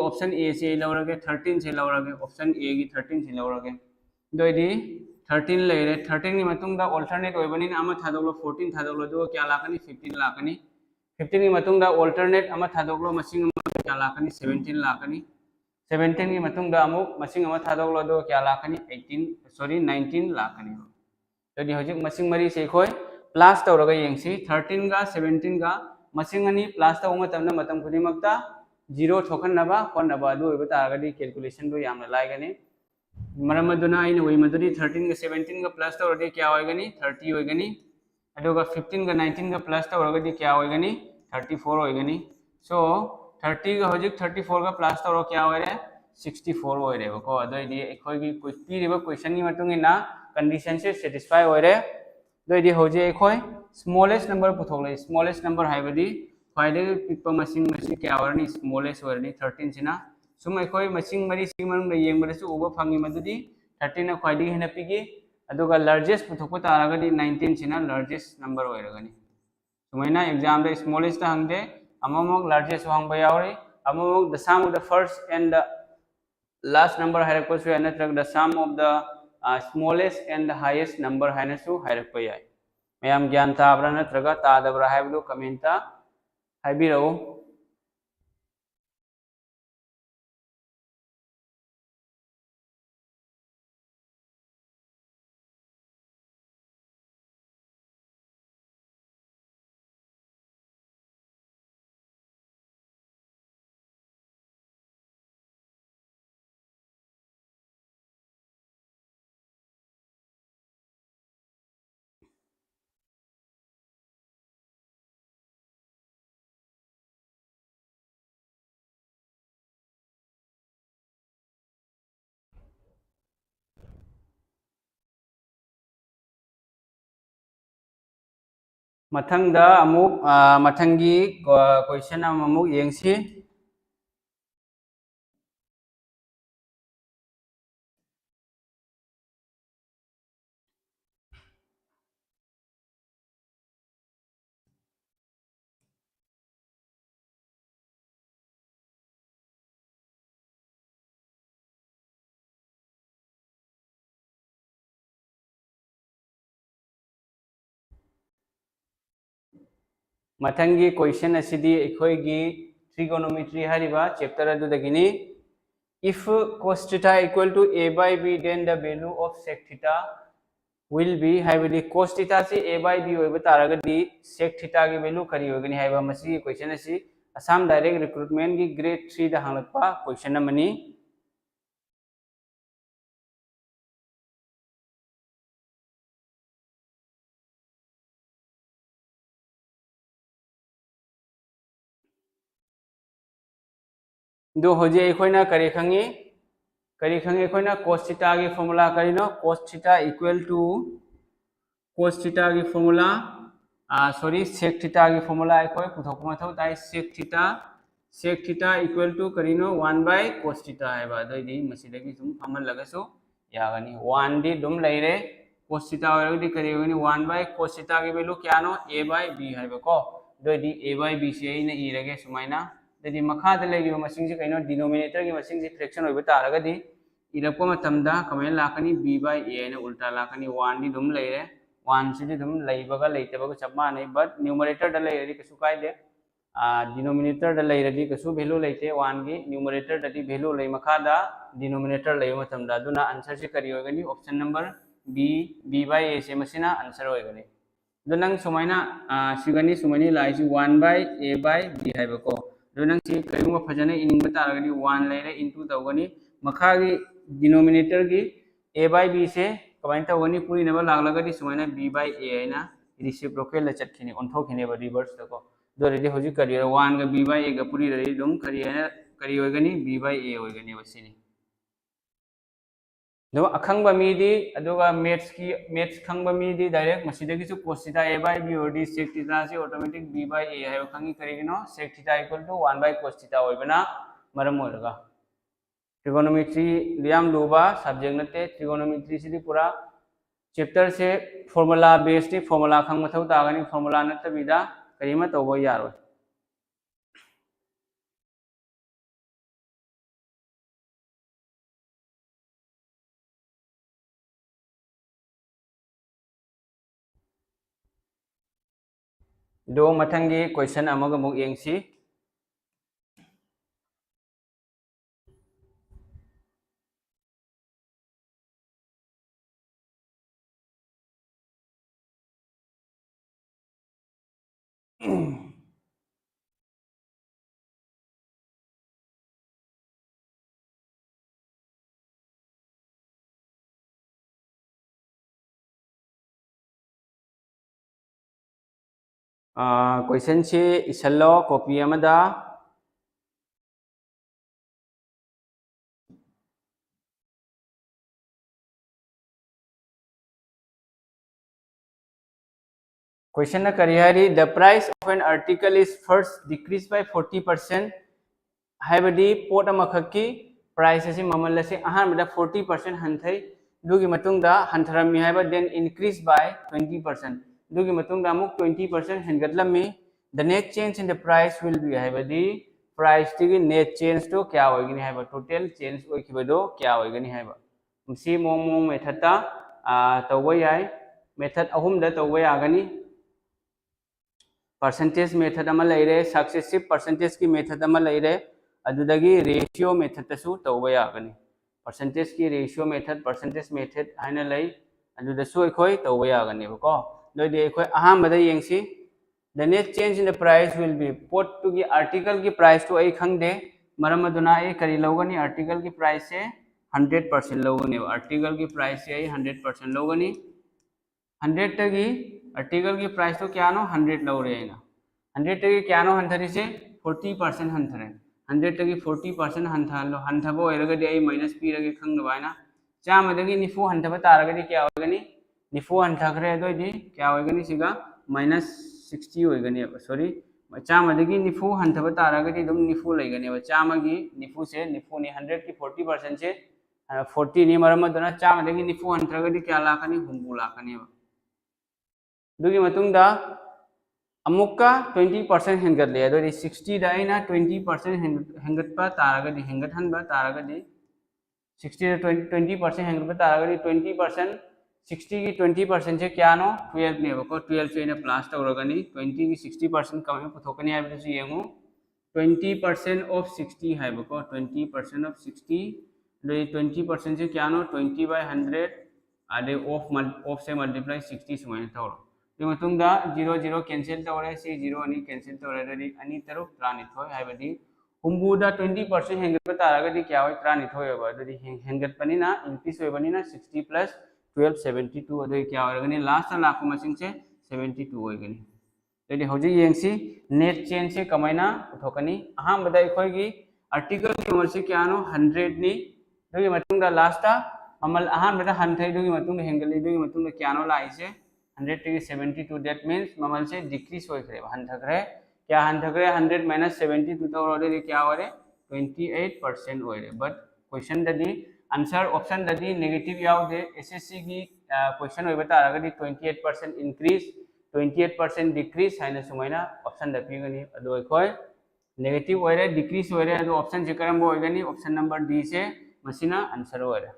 ऑप्शन ए से लौरगे 13 से लौरगे ऑप्शन ए की 13 से लौरगे दोदी 13 लेरे 13 की मतुंगदा अल्टरनेट होइबनिन अमा थादोलो 14 थादोलो दो क्या लाकनी 15 लाकनी 15 की मतुंगदा अल्टरनेट अमा थादोलो मसिंग क्या लाकनी 17 लाकनी 17 की मतुंगदा अमुक मसिंग अमा थादोलो दो क्या लाकनी 19 लाकनी दोदी हजिक मसिंग मरी से खोय प्लस तौरगा येंगसी 13 का 17 का मसिंग अनि प्लस तौ मतमना मतम खुदिमक्ता 0 थोखनबा होनबा दु होइबा तारगदी कैलकुलेशन दो यामना लाइगनी मरम अदुना आइना होइ मदुदी 13 का 17 का प्लस तौरदी क्या होइगनी 30 होइगनी अदुगा 15 का 19 का प्लस तौरगदी क्या होइगनी 34 होइगनी सो 30 का हजिक 34 का प्लस तौर क्या होइरे 64 होइरे बको अदोइदी एखोइगी पीरिबा क्वेश्चन की मतुंगिना कंडीशन से सेटिस्फाई होइरे दोइदी होजे एखोइ स्मॉलेस्ट नंबर पुथोले स्मॉलेस्ट नंबर हाइबदी ख्वाइदगी पिकपा मसिंग मसि क्या होरनी स्मॉलेस्ट होरनी 13 सिना सुम एखोइ मसिंग मरी सिंग मनुंग येंगबदसु उबा फंगी मदुदी 13 ना ख्वाइदगी हेना पिगी अदुगा लार्जेस्ट पुथोकपा तारगदी 19 सिना लार्जेस्ट नंबर होइरगनी सुमैना एग्जाम दे स्मॉलेस्ट हंगदे अममोक लार्जेस्ट हंगबा यावरी अममोक the sum of the first and the last number हाइरकपसु या नत्रग the sum of the smallest and the highest number हाइनसु हाइरकप याय मैम ज्ञान ताब्रा नत्रगा तादब्रा हाइबदु कमेंटा हाइबिरौ मथंगदा अमुक मथंगी क्वेश्चन अमुक येंगसी मथंगी क्वेश्चन असिदी एखोइगी ट्रिगोनोमेट्री हारिबा चैप्टर अदुदगिनी if cos theta equal to a by b then the value of sec theta will be हाइबदी cos theta से a by b होइबा तारगदी sec theta की वैल्यू करी होगनी हाइबा मसी क्वेश्चन असी असम डायरेक्ट रिक्रूटमेंट की ग्रेड 3 दा हंगलपा क्वेश्चन अमनी दो होजे एखोइना करी खंगी एखोइना cos theta की फार्मूला करिनो cos theta equal to cos theta की फार्मूला सॉरी sec theta की फार्मूला एखोइ पुथोक मथौ ताइ sec theta equal to करिनो 1 by cos theta हाइबा दोइदी मसिदगी सुम फमल लगसो यागनी 1 दी दुम लैरे cos theta होरगदी करी होगनी 1 by cos theta की वैल्यू क्या नो a by b हाइबा को दोइदी a by b से इना इरगे सुमाइना ददी मखाद लेगिबो मसिंग से कइनो डिनोमिनेटर की मसिंग से फ्रैक्शन होइबा तारगदी इरपो मतमदा कमेन लाकनी b by a ने उल्टा लाकनी 1 दी दुम लैरे 1 से दुम लैबगा लैतबगा सब माने बट न्यूमरेटर द लैरदी कसु कायदे डिनोमिनेटर द लैरदी कसु वैल्यू लैते 1 की न्यूमरेटर ददी वैल्यू लै मखादा डिनोमिनेटर लै मतमदा दुना आंसर से करी होगनी option number b by a से मसिना आंसर होगनी दुनंग सुमाइना सिगनी सुमनी लाइसी 1 by a by b हाइबको दुनंग सी करिंगो फजने इनिंग तारगनी 1 लैरे इनटू तौगनी मखागी डिनोमिनेटर की a by b से कमाइन तौगनी पूरी नबा लागलगदी सुमाइना b by a हैना रेसिप्रोकल चटखिनी ओंथोखिने बा रिवर्स तको दोरेदी होजि करी 1 का b by a का पूरी रही दुम करी हैना करी होगनी b by a होगनी बसिनी दो अखंग मीदी मैथ्स खंग मीदी डायरेक्ट मसीदगी सु cos theta a by b और डी sec theta से ऑटोमेटिक b by a है खंगी करेगिनो sec theta equal to 1 by cos theta होइबना मरम होरगा ट्रिगोनोमेट्री लियाम लुबा सब्जेक्ट नते ट्रिगोनोमेट्री से पूरा चैप्टर से फॉर्मूला बेस्ड फॉर्मूला खंग मथौ तागनी फॉर्मूला नतबिदा करिमा तौबो यारो दो मथंगी क्वेश्चन अमग मुग यंगसी क्वेश्चन से इसलो कॉपी अमदा क्वेश्चन करी है the price of an article is first decrease by 40% हाइबदी पोट अमखकी प्राइस असी ममल असी अहानबदा 40% हंथै दुगी मतुंगदा हंथरमी हाइबा देन इंक्रीज बाय 20% दुगी मतुंगदा अमुक 20% हेंगतलमी the net change in the price will be हाइबदी प्राइस तिगी नेट चेंज तो क्या होइगनी हाइबा टोटल चेंज ओइखिबदो क्या होइगनी हाइबा मसी मोंग मोंग मेथडता तौबा याय मेथड अहुमदा तौबा यागनी परसेंटेज मेथड अमा लेरे सक्सेसिव परसेंटेज की मेथड अमा लेरे अदुदगी रेशियो मेथड तसु तौबा यागनी परसेंटेज की रेशियो मेथड परसेंटेज मेथड हाइना लई अदुदसु अखोय तौबा यागनी बको दोदि अखोय अहामबदा येंगसी the net change in the price will be पोट टू की आर्टिकल की प्राइस तो आई खंगदे मरम अदुना ए करी लौगनी आर्टिकल की प्राइस से 100% लौगनी आर्टिकल की प्राइस से 100% लौगनी 100 तगी आर्टिकल की प्राइस तो क्या नो 100 लौरे आइना 100 तगी क्या नो हंथरी से 40% हंथरे 100 तगी 40% हंथालो हंथबो ओइरगदि आई माइनस पीरगे खंगबायना चामदगी निफु हंथबा तारगदि क्या होगनी निफु हंथखरे अदोइदि क्या होगनी सिगा माइनस 60 होगनी सॉरी चामदगी निफु हंथबा तारगदि दम निफु लेगनी चामगी निफु से निफु नि 100 की 40% से 40 नि मरम दना चामदगी निफु हंथरगदि क्या लाखनी हुंबु लाखनी दुगी मतुंगदा अमुक्का 20% हेंगतले अदोदि 60 दा आइना 20% हेंगतपा तारगदि हेंगतहनबा तारगदि 60 दा 20% हेंगतपा तारगदि 20% 60 की 20% से क्या नो 12 ने बको 12 से ने प्लस तौरगनी 20 की 60% कम पुथोकनी हाइबदसु येंगु 20% ऑफ 60 है बको 20% ऑफ 60 दे 20% से क्या नो 20/100 आदे ऑफ से मल्टीप्लाई 60 सुमाइन तौर मतुंगा 0 0 कैंसिल तौरे से 0 अनि कैंसिल तौरे दि अनि तरुक त्रानिथोय हाइबदि हुंबुदा 20% हेंगत तारगदि क्या होय त्रानिथोय होबा दि हेंगत पनिना इंक्रीज होयबनिना 60 प्लस 12 72 अदि क्या होगनी लास्ट लाख मसिंग से 72 होगनी दि हौजी येंगसी नेट चेंज से कमाइना उठोकनी अहाम बदा इखोयगी आर्टिकल की उमर से क्या नो 100 नि दुगी मतुंगा लास्टा ममल अहाम बदा हंथै दुगी मतुंगा हेंगली दुगी मतुंगा क्या नो लाइसे 100 to 72 that means ममल से डिक्रीज हो करे हंथकरे क्या हंथकरे 100 minus 72 तो ऑलरेडी क्या हो रे 28% हो रे बट क्वेश्चन ददी आंसर ऑप्शन ददी नेगेटिव याव दे एसएससी की क्वेश्चन होय बता रगदी 28% इंक्रीज 28% डिक्रीज हाइना सुमाइना ऑप्शन द पिगनी अदो खोय नेगेटिव हो रे डिक्रीज हो रे अदो ऑप्शन जे करम होगनी ऑप्शन नंबर डी से मसिना आंसर हो रे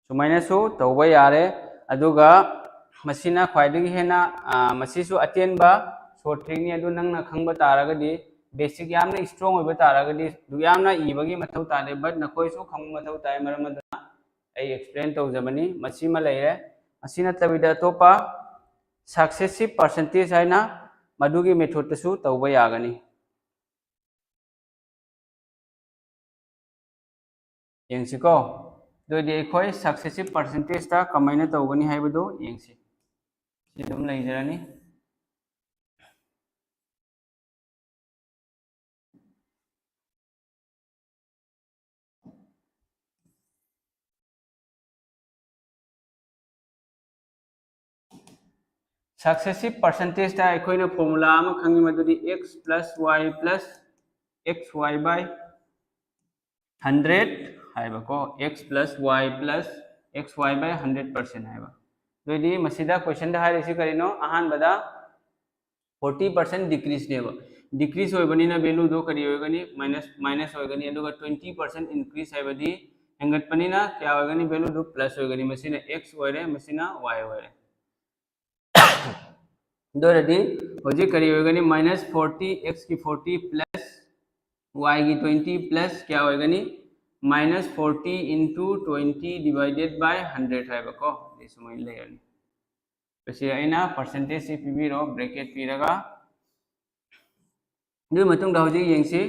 सुमाइनसु तौबा यारे अदुगा मसिना ख्वाइदगी हेना मसिसु अटेनबा शॉर्ट ट्रिकनी अदु नंगना खंगबा तारगदी बेसिक यामना स्ट्रांग होइबा तारगदी दु यामना इबगी मथौ ताले बट नखोइसु खंग मथौ ताय मरमदना आई एक्सप्लेन तौजबनी मसिमा लेरे असिना तबिदा तोपा सक्सेसिव परसेंटेज हाइना मदुगी मेथड तसु तौबा यागनी येंसिको दोदि अखोय सक्सेसिव परसेंटेज ता कमाइना तौगनी हाइबदो येंसि सिदम लैजरानी सक्सेसिव परसेंटेज ता अखोयना फॉर्मूला अमा खंगी मदुदि x plus y plus xy by 100 हाइबको x plus y plus x y by 100% है दोदी मसीदा क्वेश्चन दा हाई रेसी करिनो अहान बदा 40% डिक्रीज नेबा डिक्रीज होइबनिना वैल्यू दो करी होइगनी माइनस होइगनी अदुगा 20% इंक्रीज हैबदी हेंगटपनिना क्या होइगनी वैल्यू दो प्लस होइगनी मसीना x होइरे मसीना y होइरे दोरदी होजी करी होइगनी -40 x की 40 प्लस y की 20 प्लस क्या होइगनी -40 into 20 divided by 100 है बको इसमें लेयरनी पसी आइना परसेंटेज से पीबीरो ब्रैकेट पीरगा दु मतुंग दा होजी येंगसी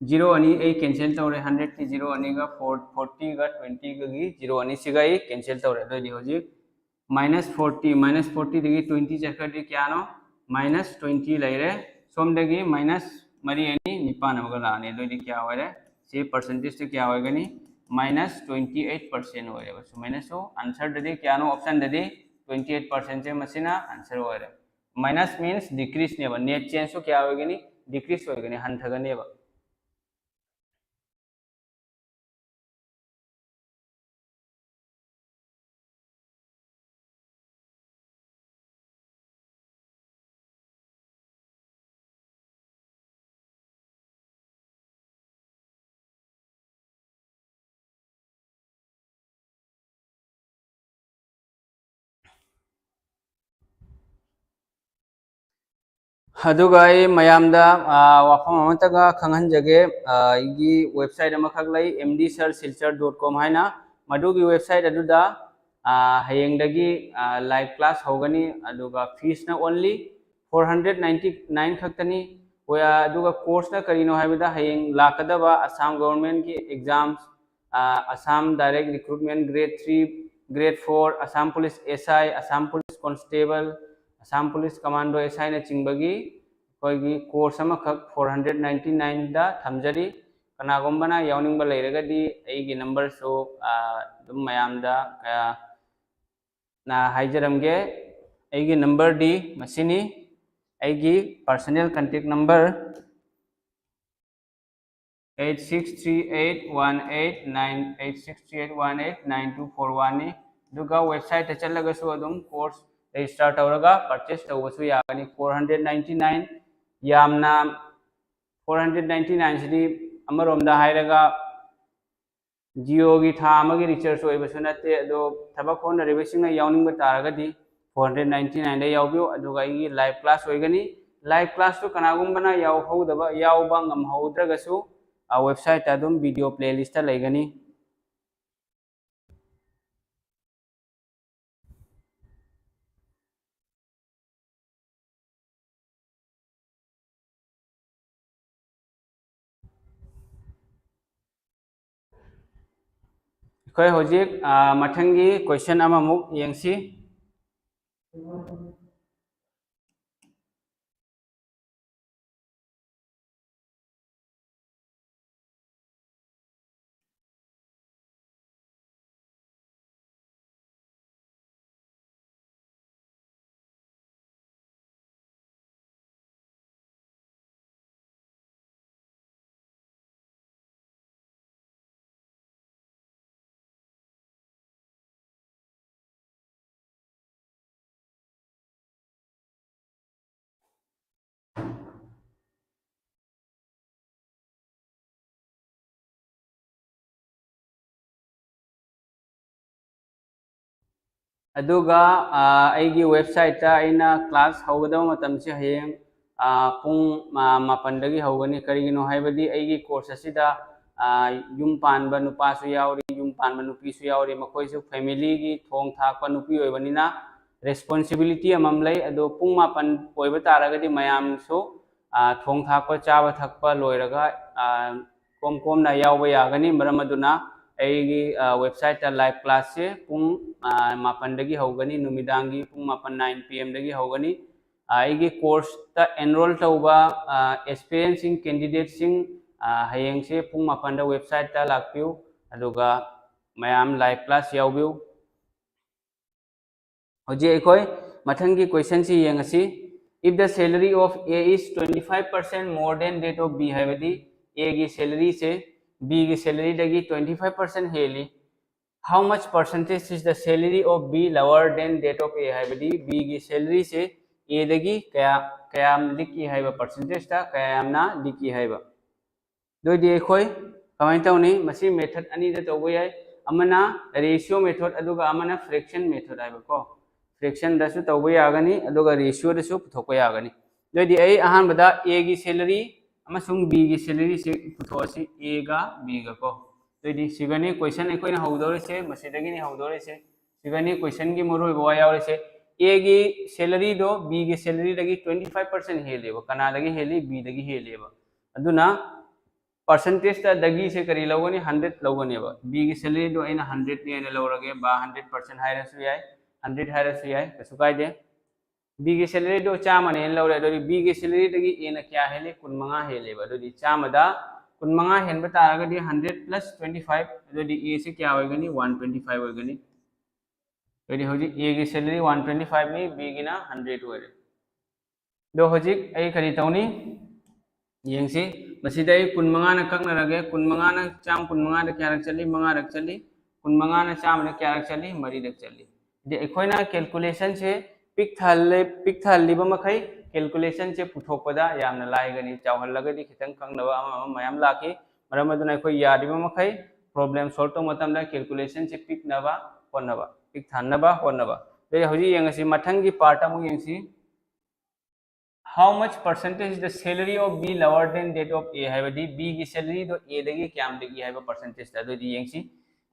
0 अनि ए कैंसिल तौरे 100 की 0 अनि गा 40 गा 20 गा गी 0 अनि सिगा ए कैंसिल तौरे दोदी होजी -40 दगी 20 चकरदी क्या नो -20 लेरे सोम दगी माइनस मरी अनि निपान अमगा लाने दोदी क्या होरे से परसेंटेज से क्या होगनी -28% होरे बस माइनस हो आंसर ददी क्या नो ऑप्शन ददी 28% से मसिना आंसर होरे माइनस मींस डिक्रीज नेबा नेट चेंज तो क्या होगनी डिक्रीज होगनी हंथगनेबा मयामदा वाफम अमतगा खंगहनजगे इगी वेबसाइट अमखक लै mdsursilchar.com हाइना मदुगी वेबसाइट अदुदा हयेंगदगी लाइव क्लास होगनी अदुगा फीस ना ओनली 499 खक्तनी ओया अदुगा कोर्स ना करिनो हाइबदा हयेंग लाकदबा असम गवर्नमेंट की exams Assam direct recruitment grade 3 grade 4 Assam police SI Assam police constable Assam police commando SI ना चिंबगी कोई कोर्स अमखक 499 दा थमजरी कनागुम्बना यावनिंगबा लेरगदी एगी नंबर सो दुम मयामदा ना हाइजरमगे एगी नंबर दी मसिनी एगी पर्सनल कांटेक्ट नंबर 8638189241 नि दुगा वेबसाइट चलगसु अदुम कोर्स रजिस्टर तौरगा परचेस तौबसु यागनी 499 यामना 499 सिदी अमरोमदा हाइरगा जियो की था अमगी रिचार्ज होइबसु नते अदो थबक होनरिबसिंग यावनिंग तारगदी 499 दे यावबियो अदुगा इ लाइव क्लास होइगनी लाइव क्लास तो कनागुम्बना याव हौदबा यावबा ngam हौद्रगसु वेबसाइट अदुम वीडियो प्लेलिस्ट लेगनी कोई होजिक मथंगी क्वेश्चन अममुक येंसी अदुगा आईगी वेबसाइट आइना क्लास हौगदव मतम से हयेंग पुंग मापनदगी हौगनी करिगिनो हाइबदी आईगी course असिदा yum Panba नुपासु यावरी yum Panba नुपीसु यावरी मखोइसु family की थोंग थाकपा नुपी ओइबनिना रेस्पॉन्सिबिलिटी अमम लई अदो पुंग मापन ओइब तारगदी मयामसु थोंग थाकपा चाबा थकपा लोइरगा कोम कोमना यावबा यागनी मरमदुना एगी वेबसाइट लाइव क्लास से पुंग मापनदगी होगनी नुमिदांगी पुंग मापन 9 pm दगी होगनी एगी कोर्स ता एनरोल तौबा एक्सपीरियंसिंग कैंडिडेट सिंग हयेंग से पुंग मापन दा वेबसाइट ता लाक्पिउ अदुगा मयाम लाइव क्लास यावबिउ होजे एकोय मथंगी क्वेश्चन सी येंगसी if the salary of A is 25% more than that of B हाइबदी ए की सैलरी से बी की सैलरी दगी 25% हेली how much percentage is the salary of B lower than that of A हाइबदी B की सैलरी से A दगी कयाम लिखी हाइबा percentage ता कयामना लिखी हाइबा दोदी अखोय कमाइन तौनी मसी मेथड अनी द तौबो याय अमना रेशियो मेथड अदुगा अमना फ्रैक्शन मेथड हाइबको फ्रैक्शन दसु तौबो यागनी अदुगा रेशियो दसु पुथोको यागनी दोदी ए अहानबदा A की सैलरी अमसुंग B की सैलरी से पुथोसी A गा B गा को दोदी सिगनी क्वेश्चन अखोयना हौदोरेसे मसिदगिनी हौदोरेसे सिगनी क्वेश्चन की मरोय बवा यावरेसे A की सैलरी दो B की सैलरी दगी 25% हेलेबो कनादगी हेली B दगी हेलेबो अदुना परसेंटेज दगी से करी लवगनी 100 लवगनेबा B की सैलरी दो अइना 100 ने अइना लवरगे बा 100% हाइरसु याय 100 हाइरसु याय कसु कायदे B की सैलरी दो चामा ने लवरे दोदी B की सैलरी दगी A ना क्या हेले 15 हेलेबा दोदी चामादा 15 हेनबा तारगदी 100 प्लस 25 दोदी A से क्या होगनी 125 होगनी दोदी होजी A की सैलरी 125 नि B की ना 100 होरे दो होजी अई करी तौनी यंगसी मसीदा कुनमंगा ना ककनरगे कुनमंगा ना चाम कुनमंगा दा क्या चली मंगा रख चली कुनमंगा ना चाम ना क्या चली मरी रख चली दे अखोयना कैलकुलेशन से पिक थालिबा मखै कैलकुलेशन से पुथोकपदा यामना लायगनी चावहल्लगदी खितंग खंगनबा अमा मयाम लाखी मरम अदुना अखोय यादिबा मखै प्रॉब्लम सॉल्व तो मतमदा कैलकुलेशन से पिक नबा होनबा पिक थानबा होनबा दे होजी यंगसी मथंगी part Amu यंगसी how much percentage is the salary of B lower than that of A हाइबदी B की सैलरी तो A दगी क्याम दगी हाइबा परसेंटेज ता दोदी यंगसी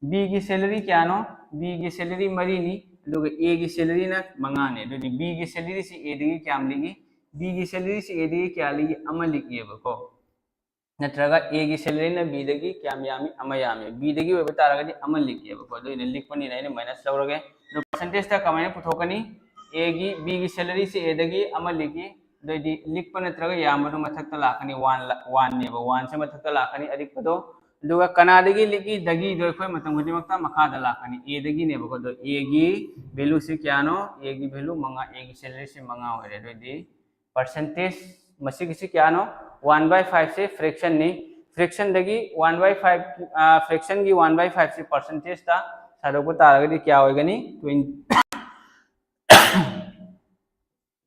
B की सैलरी क्या नो B की सैलरी मरी नी अदुगा A की सैलरी ना मंगा ने दोदी B की सैलरी से A दगी क्याम लिगी B की सैलरी से A दगी क्या लिगी अमा लिगिएबको नत्रगा A की सैलरी ना B दगी क्याम यामी अमा यामी B दगी ओइबा तारगदी अमा लिगिएबको दोइने लिखपनी नाइने माइनस लौरगे दो परसेंटेज ता कमाइने पुथोकनी A की B की सैलरी से A दगी अमा लिगी दोदी लिखप नत्रगा यामदो मथक्ता लाखनी 1 नेबा 1 से मथक्ता लाखनी अदिकपदो दुगा कनादगी लिखी दगी दो खोय मतम हुदिमक्ता मखादा लाखनी A दगी नेबको दो A की वैल्यू से क्या नो A की वैल्यू मंगा A की सैलरी से मंगा होरे दोदी परसेंटेज मसी किसी क्या नो 1/5 से फ्रैक्शन नी फ्रैक्शन दगी 1/5 फ्रैक्शन की 1/5 से परसेंटेज ता सादोको तारगदी क्या होगनी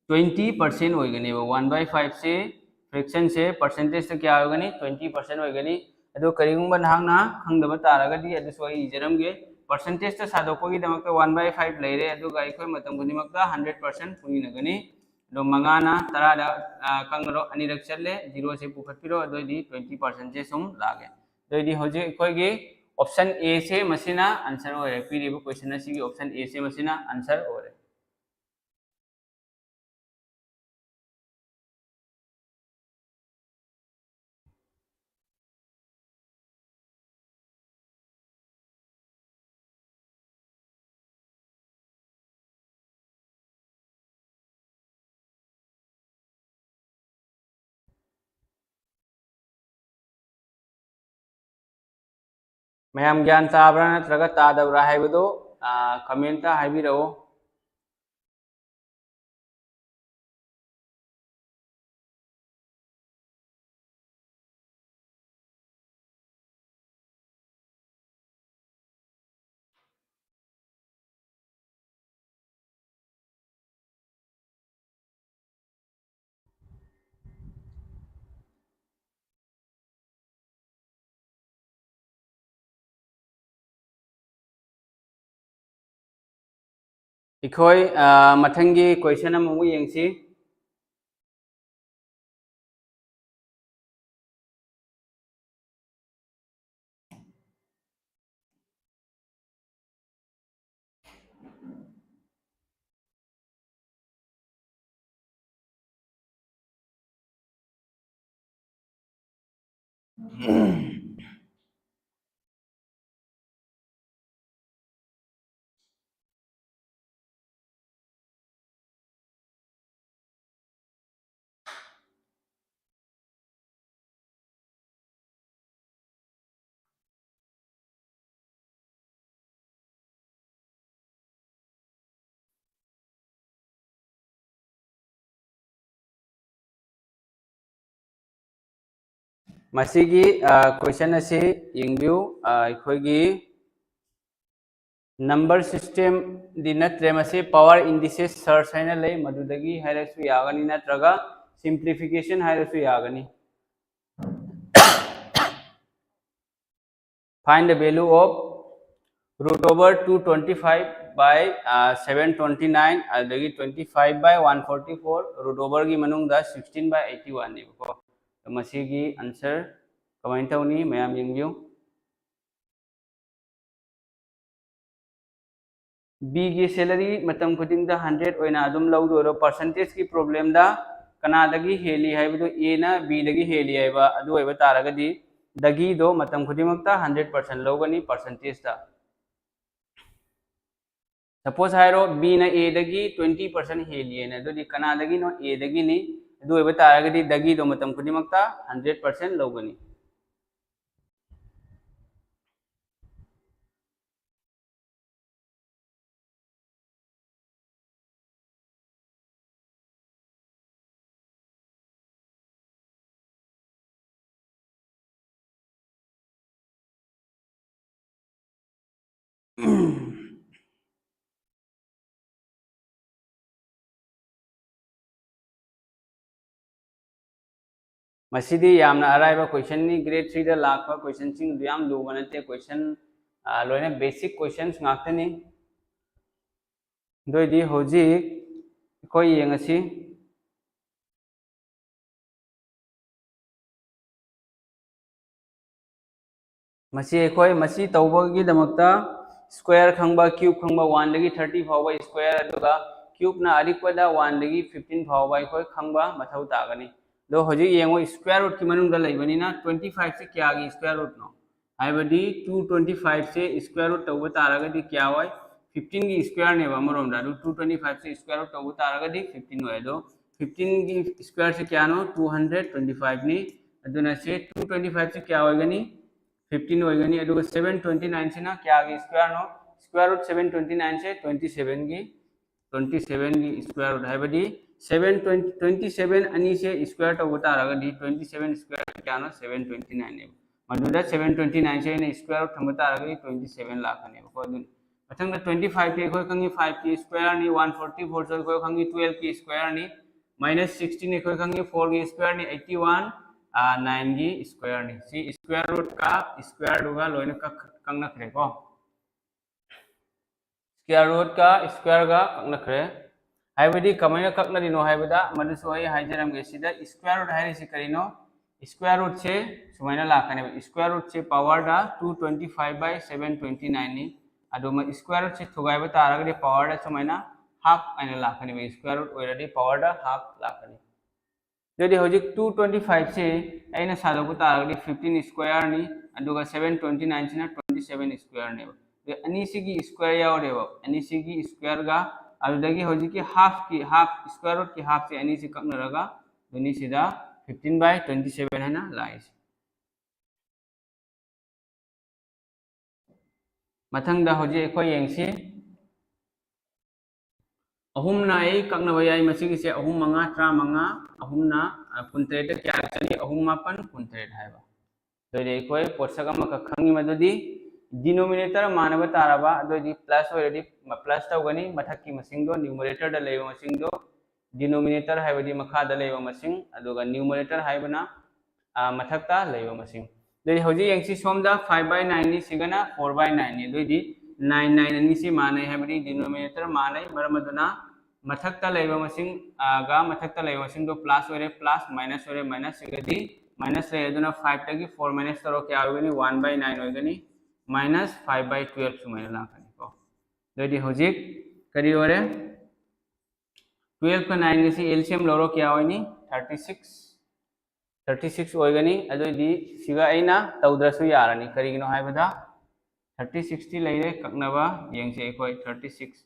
20% होगनी 1/5 से फ्रैक्शन से परसेंटेज तो क्या होगनी 20% होगनी अदो करिगुंबा नाहंगना खंगदबा तारगदी अदसो इजरमगे परसेंटेज तो सादोकोगी दमकता 1/5 लेरे अदुगा अखोय मतम गुदिमक्ता 100% पुनिनगनी दो मंगाना तरादा कंगरो अनिरक चले 0 से पुखतपिरो अदोदी 20% से सुम लागे दोदी होजे अखोयगे ऑप्शन ए से मसिना आंसर होरे पीरिबो क्वेश्चन असिगी ऑप्शन ए से मसिना आंसर होरे मैम ज्ञान ताब्रा नत्रगा तादब्रा हाइबदो कमेंट हाइबिरो इखोय मथंगी क्वेश्चन अमु यंगसी मसीगी क्वेश्चन असे यंगबियु अखोगी नंबर सिस्टम दी नत्रे मसे पावर इंडिसेस सर्च है लय मदुदगी हायरसु यागनी नत्रगा सिंप्लिफिकेशन हायरसु यागनी find the value of root over 225 by 729 अदगी 25 by 144 रूट ओवर की मनुंगदा 16 by 81 ने को तो मसीगी आंसर कमेंट तौनी मैम यंगबियु बी की सैलरी मतम खुदिंग दा 100 ओइना अदुम लौदोरो परसेंटेज की प्रॉब्लम दा कनादगी हेली हाइबदो ए ना बी दगी हेली हाइबा अदु होइबा तारगदी दगी दो मतम खुदिमक्ता 100% लौगनी परसेंटेज दा सपोज हाइरो बी ना ए दगी 20% हेली है अदुदी कनादगी नो ए दगी नि अदु होइबा तारगदी दगी दो मतम खुदिमक्ता 100% लौगनी मसीदी यामना अराइबा क्वेश्चन नि ग्रेड 3 दा लाखा क्वेश्चन सिंग याम लुबा नते क्वेश्चन लोइना बेसिक क्वेश्चंस ngaktani दोइदी होजी कोई यंगसी मसी एकोय मसी तौबगी दमक्ता स्क्वायर खंगबा क्यूब खंगबा 1 लगी 30 फावबा स्क्वायर अदुगा क्यूब ना अरिक्वदा 1 लगी 15 फावबा एकोय खंगबा मथौ तागनी दो होजी येंगो स्क्वायर रूट की मनुंग दा लैबनिना 25 से क्या गी स्क्वायर रूट नो हाइबडी 225 से स्क्वायर रूट तौबा तारगदी क्या होय 15 की स्क्वायर ने बमरोम दा 225 से स्क्वायर रूट तौबा तारगदी 15 होय दो 15 की स्क्वायर से क्या नो 225 नि अदुना से 225 से क्या होगनी 15 होगनी अदुगा 729 से ना क्या गी स्क्वायर नो स्क्वायर रूट 729 से 27 की स्क्वायर रूट हाइबडी 727 अनि से स्क्वायर तौबा तारगदी 27 स्क्वायर क्या नो 729 ने मदुदा 729 से ने स्क्वायर रूट थंबा तारगदी 27 लाखने को अदुन मथंग 25 के कोई खंगी 5 की स्क्वायर नि 144 से कोई खंगी 12 की स्क्वायर नि -16 कोई खंगी 4 की स्क्वायर नि 81 9 की स्क्वायर नि सी स्क्वायर रूट का स्क्वायर दुगा लोइन का कंगनखरे को स्क्वायर रूट का स्क्वायर का कंगनखरे हाइबडी कमायना ककनदिनो हाइबदा मदुसो हाइ हाइजरम गे सिदा स्क्वायर रूट हाइरिसि करिनो स्क्वायर रूट से सुमाइना लाखने स्क्वायर रूट से पावर दा 225 by 729 नि अदुमा स्क्वायर रूट से थुगाइबा तारगदि पावर दा सुमाइना हाफ आइना लाखने स्क्वायर रूट ओइरदि पावर दा हाफ लाखने जदि होजिक 225 से आइना सादोको तारगदि 15 स्क्वायर नि अदुगा 729 सिना 27 स्क्वायर ने दे अनिसिगी स्क्वायर यावरेबो अनिसिगी स्क्वायर गा अदुदगी होजिकी हाफ स्क्वायर रूट की हाफ से अनिसि ककनरगा दुनिसिदा 15 by 27 है ना लाइस मथंग दा होजी एखो येंगसी अहुमना ए ककनबा याई मसिगी से अहुम मंगा त्रा मंगा अहुमना कुंतरेट क्या चनी अहुम मापन कुंतरेट हाइबा दोदे एखोय पोर्सगा मका खंगी मदुदी डिनोमिनेटर मानब ताराबा दोदी प्लस होयदि प्लस तौगनी मथक्की मसिंगदो न्यूमरेटर दा लेबा मसिंगदो डिनोमिनेटर हाइबदी मखा दा लेबा मसिंग अदुगा न्यूमरेटर हाइबना मथक्ता लेबा मसिंग दोदी होजी यंगसी सोमदा 5 by 9 नि सिगना 4 by 9 नि दोदी 9 9 अनि से माने हाइबदी डिनोमिनेटर माने मरमदुना मथक्ता लेबा मसिंग गा मथक्ता लेबा मसिंग दो प्लस होरे प्लस माइनस होरे माइनस सिगदी माइनस ले अदुना 5 तगी 4 माइनस तरो क्या होगनी 1 by 9 होगनी -5 by 12 सुमाइना लाखनी को दोदी होजिक करी होरे 12 का 9 गसी एलसीएम लोरो क्या होइनी 36 होइगनी अदोदी सिगा आइना तौद्रसु यारनी करिगिनो हाइबदा 36 ती लेरे ककनबा येंगसे एकोय 36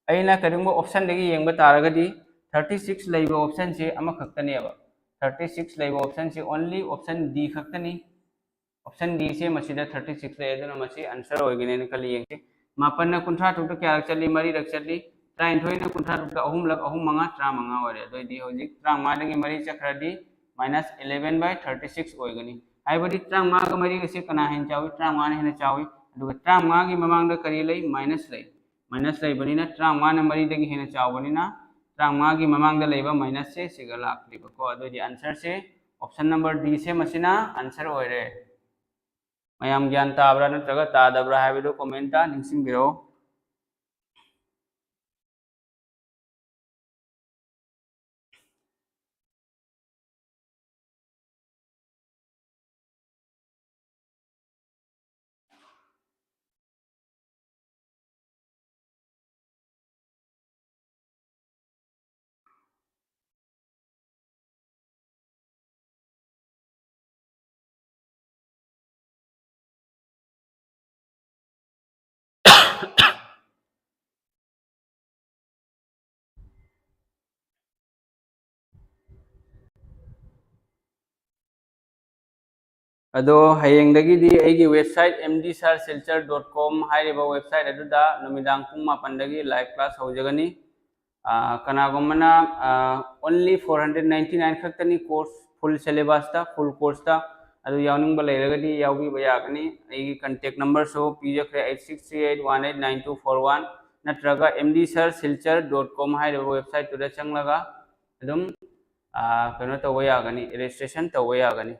आइना करिंगबो ऑप्शन दगी येंगबा तारगदी 36 लेबो ऑप्शन से अमा खक्तनेबा 36 लेबो ऑप्शन से ओनली ऑप्शन डी खक्तनी ऑप्शन डी से मसीदा 36 ले अदुना मसी आंसर होइगने न कली येंगे मापन न कुंठा टुक क्या चली मरी रख चली ट्राइन थोइ न कुंठा टुक अहुम लक अहुम मंगा त्रा मंगा ओरे दोइ दी होजि त्रा मा दगी मरी चक्रदी -11 by 36 होइगनी हाइबदी 35 गा मरी से कना हेन चावी 35 हेन चावी अदुगा 35 गी ममांग दा करी लई माइनस लई बनिना 35 ना मरी दगी हेन चावबनिना 35 गी ममांग दा लेबा माइनस से सिगा लाक्लिबा को अदुदी आंसर से ऑप्शन नंबर डी से मसिना आंसर होइरे मयाम ज्ञान ताब्रा नत्रगा तादब्रा हाइबदो कमेंट ता निंसिंबिरो अदो हयेंगदगी अगी वेबसाइट mdsirsilchar.com हाइरिबा वेबसाइट अदुदा नुमिदांग पुंग मापनदगी लाइव क्लास होजगनी कनागुमना ओनली 499 खक्तनी कोर्स फुल सिलेबस ता फुल कोर्स ता अदु यावनिंगबा लेरगदी यावबीबा यागनी अगी कांटेक्ट नंबर सो पीजखरे 8638189241 नत्रगा mdsirsilchar.com हाइरिबा वेबसाइट तुदा चंगलगा अदुम कनो तवबा यागनी रजिस्ट्रेशन तवबा यागनी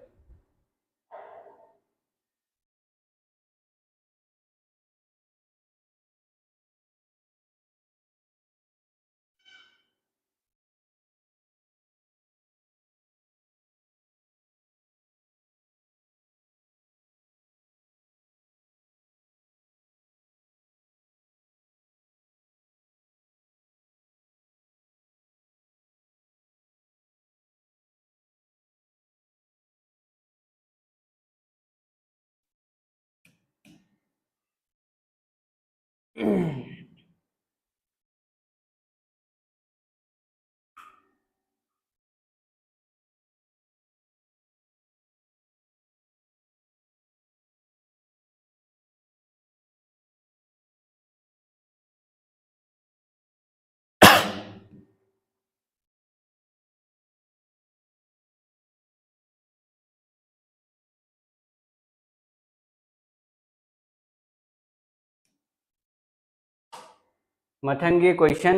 मथंगी क्वेश्चन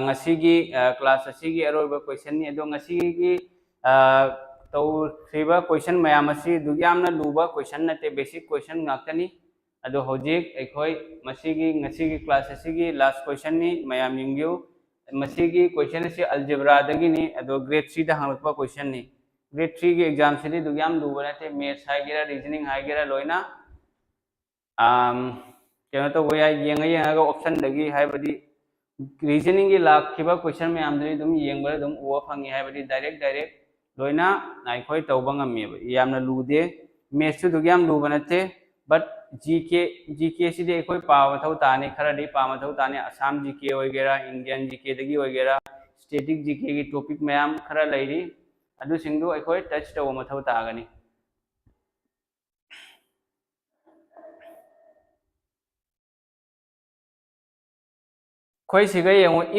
ngasiगी क्लास असिगी अरोइबा क्वेश्चन नि अदो ngasiगी तौखिबा क्वेश्चन मयाम असि दुग्यामना लुबा क्वेश्चन नते बेसिक क्वेश्चन ngaktani अदो होजिक एखोय मसिगी ngasiगी क्लास असिगी लास्ट क्वेश्चन नि मयाम यिंग्यु मसिगी क्वेश्चन असि अलजेब्रा दगी नि अदो ग्रेड 3 दा हंगलपा क्वेश्चन नि ग्रेड 3 की एग्जाम सिदि दुग्याम लुबा नते मैथ्स हाइगेरा रीजनिंग हाइगेरा लोइना क्या तो वो यार ऑप्शन दगी हाइबदी रीजनिंग की लाखिबा क्वेश्चन में आमदनी दुम येंगबा दुम ओ फंगी हाइबदी डायरेक्ट लोइना नाइखोय तौबा ngamiबा यामना लुदे मैथ्स दु याम लुबा नते बट जीके सिदे एखोय पावा थौ ताने खरादी पामा थौ ताने असम जीके होइगेरा इंडियन जीके दगी होइगेरा स्टैटिक जीके की टॉपिक मयाम खरा लैरी अदु सिंगदु एखोय टच तौ मथौ तागनी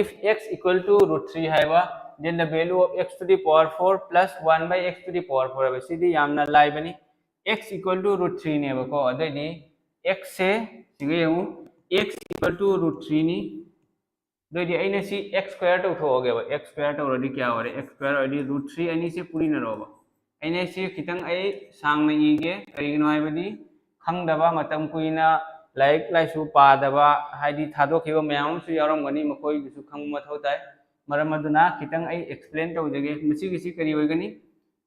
if x equal to root 3 है then the value of x to the power 4 plus 1 by x to the power 4 है सीधी यामना लाई बनी x equal to root 3 ने बको अदे x से x equal to root 3 नि दोदी अइने सी x square तो उठोगे बा x square तो ऑलरेडी क्या हो रहा है x square ऑलरेडी root 3 अइने से पूरी न रोबा अइने सी खितंग अइ सांग न यीगे करिनो है बदी खंगदबा मतम कुइना लाइक लाइसु पादबा हाइदी थादोखिबा मयाम सु यारमगनी मखोय बिसु खंग मथौ ताय मरम अदुना खितंग अइ एक्सप्लेन तौजगे मसिगिसि करी होइगनी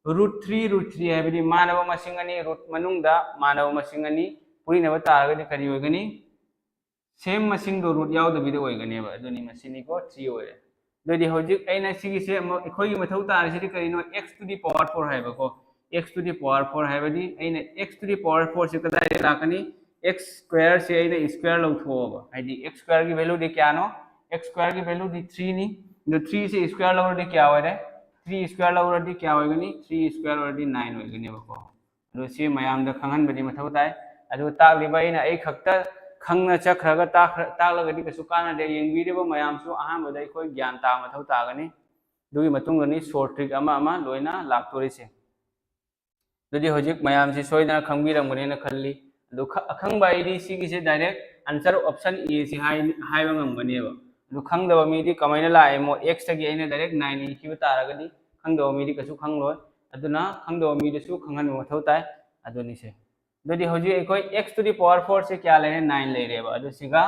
रूट 3 हाइबदी मानव मसिंग अनि रूट मनुंगदा मानव मसिंग अनि पुरिनबा तारगदि करी होइगनी सेम मसिंग दो रूट यावदबिदे होइगनेबा अदुनि मसिनिको 3 होइरे दोदि होजिक अइना सिगिसे अखोयगी मथौ तारसिदि करिनो x टू द पावर 4 हाइबको x टू द पावर 4 हाइबदी अइना x टू द पावर 4 से कदाय लाकनी x स्क्वायर से अइना स्क्वायर लौथोबा हाइदी x स्क्वायर की वैल्यू दे क्या नो x स्क्वायर की वैल्यू दी 3 नि जो 3 से स्क्वायर लौरदि क्या होइरे 3 स्क्वायर लौरदि क्या होइगनी 3 स्क्वायर लौरदि 9 होइगनेबको अदो से मयाम द खंगन बदि मथौ ताय अदो तागलिबा अइना अइ खक्ता खंगना चखरगा तागलगदि कसु कानादे येंगबिदेबा मयामसु अहामबदा अखोय ज्ञान ता मथौ तागनी दुगी मतुंगनी शॉर्ट ट्रिक अमा लोइना लाक्तोरिसे दुदी होजिक मयाम से सोइना खंगबिरमगने न खल्ली दु अखंग बाइदी सिगी से डायरेक्ट आंसर ऑप्शन ए से हाई ngमगनेबा दु खंगदब मीदी कमाइना लाए मो x तगी आइना डायरेक्ट 9 लिखिबा तारगदी खंगदब मीदी कसु खंगलोय अदुना खंगदब मीदसु खंगन मथौ ताय अदुनी से दुदी होजि एकोय x टू द पावर 4 से क्या लेने 9 लेरेबा अदु सिगा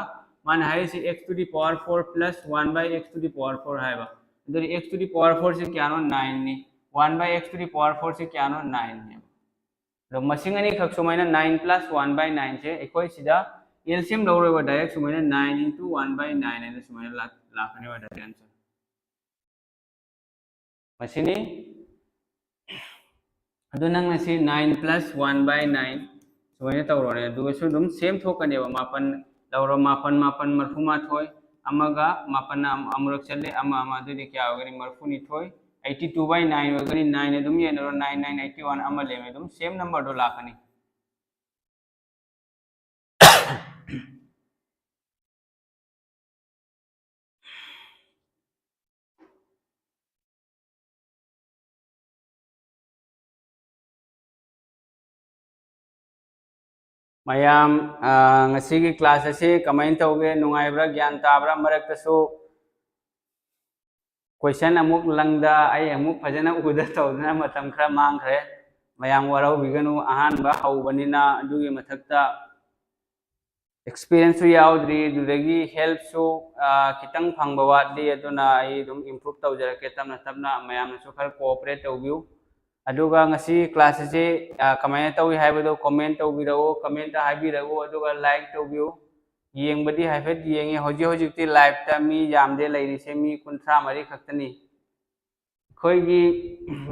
मान हाई से x to the power 4 plus 1 by x to the power 4 हाइबा दुदी x टू द पावर 4 से क्या नो 9 नि 1 by x to the power 4 से क्या नो 9 नि लो मसिंग अनि खक सुमाइना 9 plus 1 by 9 से एकोय सिदा एलसीएम लौरेबा डायरेक्ट सुमाइना 9 into 1 by 9 ने सुमाइना लाखने वा डायरेक्ट आंसर मसिनी अदु नंग नसी 9 plus 1 by 9 सुमाइना तौरोने दुगसु दुम सेम थोकनेबा मापन लौरो मापन मापन मरफुमा थोय अमगा मापन अमरक चले अमा अमा दुदि क्या होगनी मरफुनी थोय 82 by 9 होगनी 9 दुम ये 9981 अमा लेमे दुम सेम नंबर दो लाखनी मयाम ngasi क्लास असे कमाइन तौगे नुंगाइब्रा ज्ञान ताब्रा मरक्तसु क्वेश्चन अमुक लंगदा आई अमुक फजना उदा तौदना मतम खरा मांगखरे मयाम वराव बिगनु अहानबा हौबनिना अदुगी मथक्ता एक्सपीरियंस यावद्री दुदगी हेल्प सु खितंग फंगबा वादली अदुना आई दुम इंप्रूव तौजरके तमना तमना मयामसु खर कोऑपरेट तौबिउ अदुगा ngasi क्लास से कमाइन तौई हाइबदो कमेंट तौबिरगो कमेंट हाइबिरगो अदुगा लाइक तौबिउ येंबदी हाइफेट येंगे होजि होजिकति लाइव ता मी यामदे लैरिसे मी 30 मरी खक्तनी खोइगी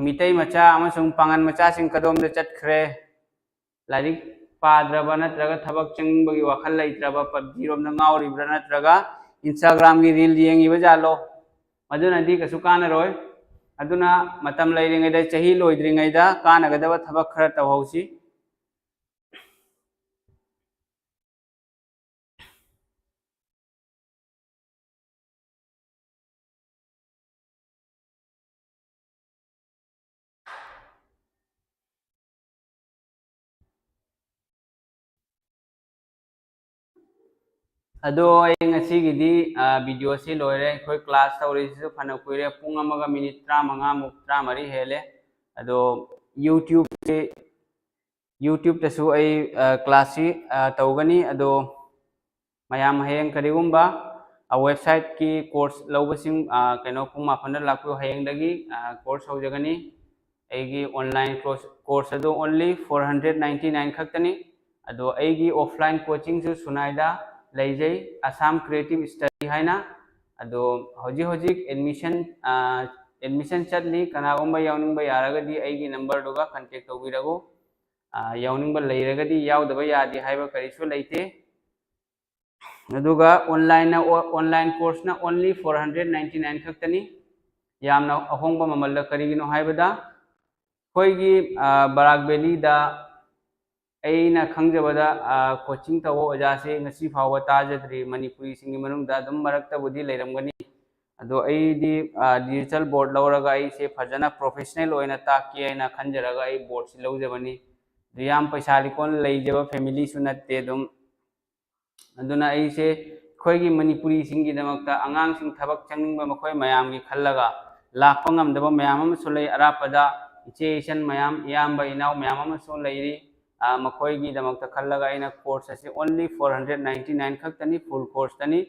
मितै मचा अमसुंग पांगन मचा सिंग कदोमदे चटखरे लारिक पाद्रबा नत्रगा थबक चंगबगी वाखल लैत्रबा पबजी रोमना ngauriब्रा नत्रगा इंस्टाग्राम की रील येंगिबा जालो मदुनदी कसु कानरोय अदुना मतम लैरिङैदा चही लोइद्रिङैदा कानगदबा थबक खरा तौहौसी अदो ngasiगidi वीडियो से लोरे कोई क्लास तौरिसु फना कुइरे पुंग अमगा मिनिट 35 मुक 30 हेले अदो यूट्यूब तसु आई क्लास तौगनी अदो मयाम हयेंग करिगुम्बा वेबसाइट की कोर्स लौबसिंग कनो पुंग माफन लाकु हयेंगदगी कोर्स हौजगनी एगी ऑनलाइन कोर्स अदो ओनली 499 खक्तनी अदो एगी ऑफलाइन कोचिंग सु सुनाइदा लैजै असम क्रिएटिव स्टडी हैना अदो होजी होजी एडमिशन चटली कनागुम्बा यावनिंगबा यारगदी एगी नंबर दुगा कांटेक्ट तौबिरगो यावनिंगबा लैरगदी यावदबा यादि हाइबा करिसु लैते अदुगा ऑनलाइन कोर्स ना ओनली 499 खक्तनी यामना अहोंगबा ममल करिगिनो हाइबदा खोइगी बराक वैली दा अना खंगजबदा कोचिंग तब ओजासे ngasi फाव ताजद्री मणिपुरी सिंगी मनुंगदा दुम मरक्तबुदी लैरमगनी अदो अईदी डिजिटल बोर्ड लौरगा अईसे फजना प्रोफेशनल ओइना ताकी आइना खंजरगा अई बोर्ड से लौजबनी याम पैसा लिकोन लैजब फैमिली सु नत्ते दुम अदुना अईसे खोइगी मणिपुरी सिंगी दमकता अंगांग सिंग थबक चंगबा मखोय मयाम की खल्लगा लाखपा ngamdaba मयाम अमसु लै अरापदा इचे इसन मयाम याम इनाव मयाम अमसु लैरी मखोइगी दमकता खल्लगा आइना कोर्स असे ओनली 499 खक्तनी फुल कोर्स तनी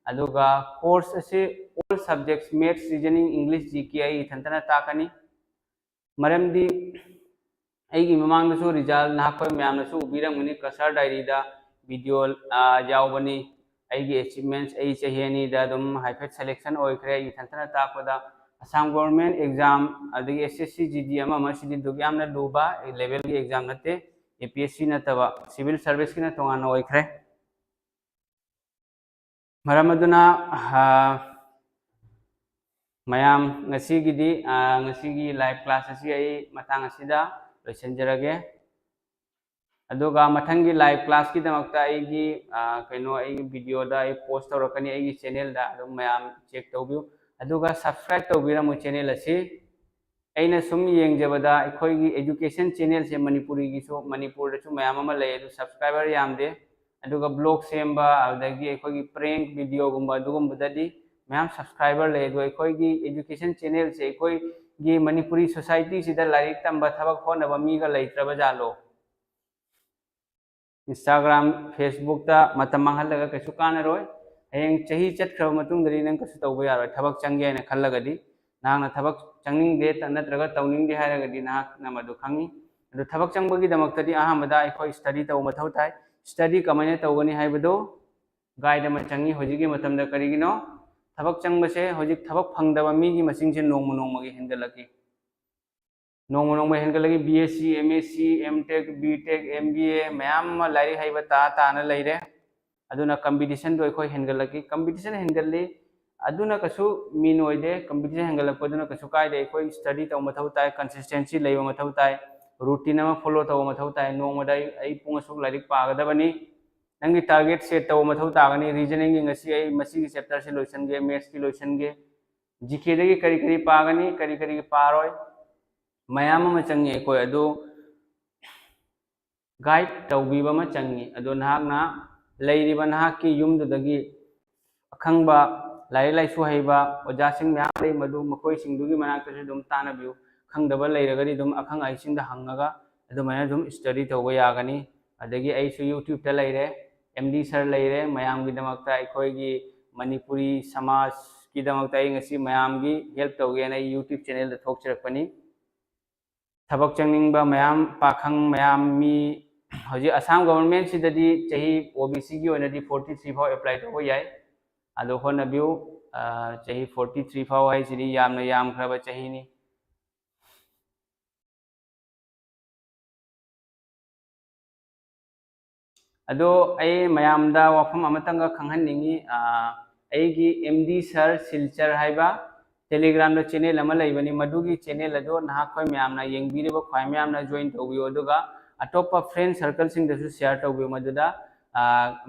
अदुगा कोर्स असे all subjects maths reasoning English GK आई इथंतना ताकनी मरमदी अईगी ममांगदसु रिजल्ट नाखोय मयामनसु उबिरमगनी कसर डायरी दा वीडियो यावबनी अईगी अचीवमेंट्स अई चहेनी दा दुम हाइफेट सिलेक्शन ओइखरे इथंतना ताकदा असम गवर्नमेंट एग्जाम अदगी एसएससी जीडी अमा मसिदी दुग यामना लुबा लेवल की एग्जाम नते एपीएससी नतबा सिविल सर्विस की तोंगाना ओइखरे मरमदुना मयाम ngasiगी लाइव क्लास असी आई मतंग असिदा लोइसनजरगे अदुगा मथंगी लाइव क्लास की दमकता आईगी कनो आई वीडियो दा आई पोस्ट तौरकनी आईगी चैनल दा अदुम मयाम चेक तौबिउ अदुगा सब्सक्राइब तौबिरमु चैनल असी अना सूम येंजबदा अखोई एजुकेशन चैनल से मणिपुरी की मणिपुर मैम सब्सक्राइबर यामदे ब्लॉग सेम अखोई प्रेंक वीडियो गुम्बदी मैम सब्सक्राइबर ले अखोई एजुकेशन चैनल से अखोई मणिपुरी सोसाइटी से लाइक तब थबक होनब मीगा लेत्रब जालो इंस्टाग्राम फेसबुक मतम मांगल कई कानरोय हयें चही चतख्रब मतुंगदि नंग कसु तौबा यारोय थबक चंगे हायना खल्लगदि नांगना थबक चंगनिंगदे नत्रगा तौनिंगदे हायरगदि नांगना मदु खंगी अदु थबक चंगबगिदमक्तदि अहमदा अखोई स्टडी तौ मथौ ताय स्टडी कमायना तौगनी हायबदो गाइड अमा चंगी होजिगी मतमदा करिगिनो थबक चंगबसे होजिक थबक फंगदबा मीगी मसिंगसे नोंम नोंमगी हेंगलकी नोंम नोंम हेंगलगी BSc MSc MTech BTech MBA मैम लाइरि हायबा ताना लेरे अदुना कंपटीशन दो अखोई हेंगलकी कंपटीशन हेंगली अदुना कसु मीन ओइदे कंपटीशन हेंगलपदुना कसु कायदे अखोई स्टडी तौ मथौ ताय कंसिस्टेंसी लेबा मथौ ताय रूटीन अमा फॉलो तौ मथौ ताय नोंमदा आई पुंग असुक लाइरिक पागदबनी नंगी टारगेट सेट तौ मथौ तागनी reasoning ngasi ai masigi chapter se loisange maths ki loisange gk dagi kari kari pagani kari kari paroi mayam ma changi ko adu guide taubiba ma changi adu nahakna leiriba nahakki yumdudagi akhangba lai laisu haiba ojasing myam lei madu makoi singdugi manakta se dum tanabiu khangdaba leiragadi dum akhang ai singda hangaga adu mayam dum study tauba yagani adagi ai su youtube ta leire MD sir लेरे मैम की दमकता अखोई मणिपुरी समाज की दमकता ngasi मैम की हेल्प तौगेना यूट्यूब चैनल थोक्चरपनी थबक चंगनिंग मैम पाखंग मैम मी हजी असम गवर्नमेंट सिददी चही ओबीसी की ओनदी 43 फाव अप्लाई तौबो याय अदो होनबिउ चही 43 फाव है सिदी यामना याम खरबा चहीनी अदो आई मयामदा वाफम अमतंग खंगहन्निंगी आईगी एमडी सर सिलचर हाइबा टेलीग्राम द चैनल अमा लैबनी मदुगी चैनल अदो नहा खोय मयामना येंगबिरिबो खोय मयामना जॉइन तौबियो अदुगा अटोपा फ्रेंड सर्कल सिंग दसु शेयर तौबियो मदुदा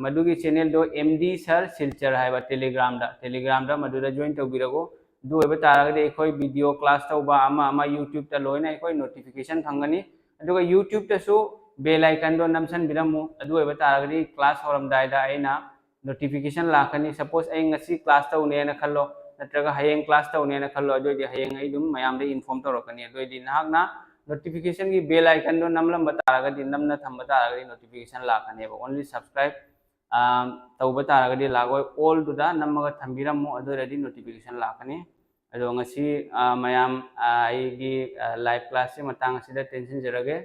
मदुगी चैनल दो एमडी सर सिलचर हाइबा टेलीग्राम दा मदुदा जॉइन तौबिरगो दु एबा तारागदे एखोय वीडियो क्लास तौबा अमा यूट्यूब ता लोइना एखोय नोटिफिकेशन फंगनी अदुगा यूट्यूब तसु बेल आइकन दो नमसन बिरमु अदु एबा तारागदि क्लास होरमदायदा आइना नोटिफिकेशन लाखनी सपोज आई ngasi क्लास तौनेना खल्लो नत्रगा हयेंग क्लास तौनेना खल्लो अदुदि हयेंग आई दुम मयामदे इन्फॉर्म तौरकनी अदुदि नाहकना नोटिफिकेशन की बेल आइकन दो नमलम बतारागदि नमना थंबा तारागदि नोटिफिकेशन लाखनेबा ओनली सब्सक्राइब तौबा तारागदि लागोय ऑल दुदा नमगा थंबिरमु अदुदि नोटिफिकेशन लाखनी अदो ngasi मयाम आईगी लाइव क्लास से मतंग सिदा टेंशन जरगे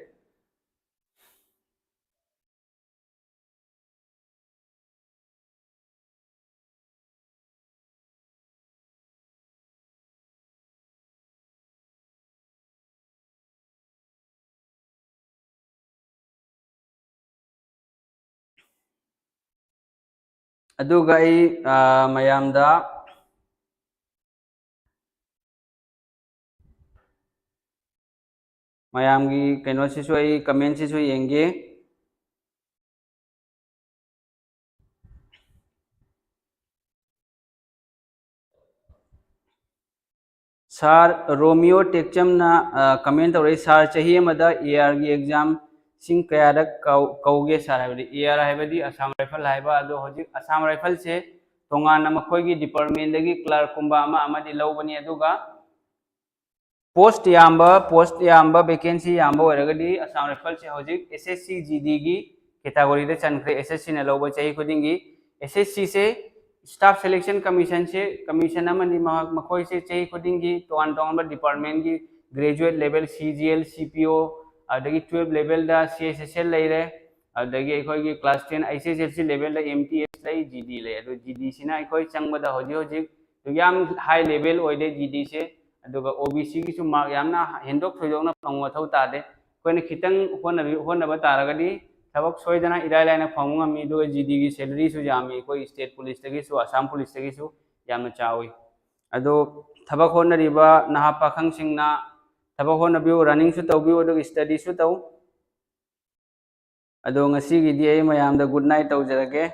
अदुगा आई मयामदा मयाम की कनो सिसु आई कमेंट सिसु येंगे सर रोमियो टेक्चमना कमेंट तौरे सर चही मदा ईआर की एग्जाम सिंग कयादक कौगे सर हाइबदी ईआर हाइबदी असम राइफल हाइबा अदो होजिक असम राइफल से तोंगाना मखोयगी डिपार्टमेंट दगी क्लर्क कुंबा अमादी लौबनी अदुगा पोस्ट याम्बा वैकेंसी याम्बा ओरगदी असम राइफल से होजिक एसएससी जीडी की कैटेगरी दे चनख्रे एसएससी ने लौबा चही खुदिंगी एसएससी से स्टाफ सिलेक्शन कमीशन से कमीशन मखोई से चही खुदिंगी तोान तोान डिपार्टमेंट की ग्रेजुएट लेवल सीजीएल सीपीओ अदगी 12 लेवल दा सीएसएसएल लेरे अदगी अखोई क्लास 10 आईसीएसएलसी लेवल दा एमटीएस लै जीडी ले अदो जीडी सिना अखोई चंगबदा होजिक याम हाई लेवल ओइदे जीडी से अदुगा ओबीसी की सु मार्क यामना हेंदोक थोइदोकना फंगो थौ तादे कोइना खितंग होनबा तारगदी थबक सोइदना इराय लाइना फंगो ngami दुगा जीडी की सैलरी सु यामी कोई स्टेट पुलिस तगी सु असम पुलिस तगी सु यामना चावी अदो थबक होनरिबा नहा पाखंग सिंगना थबक होनबियो रनिंग सु तौबियो अदो स्टडी सु तौ अदो ngasi गी दी मयाम दा गुड नाइट तौजरगे।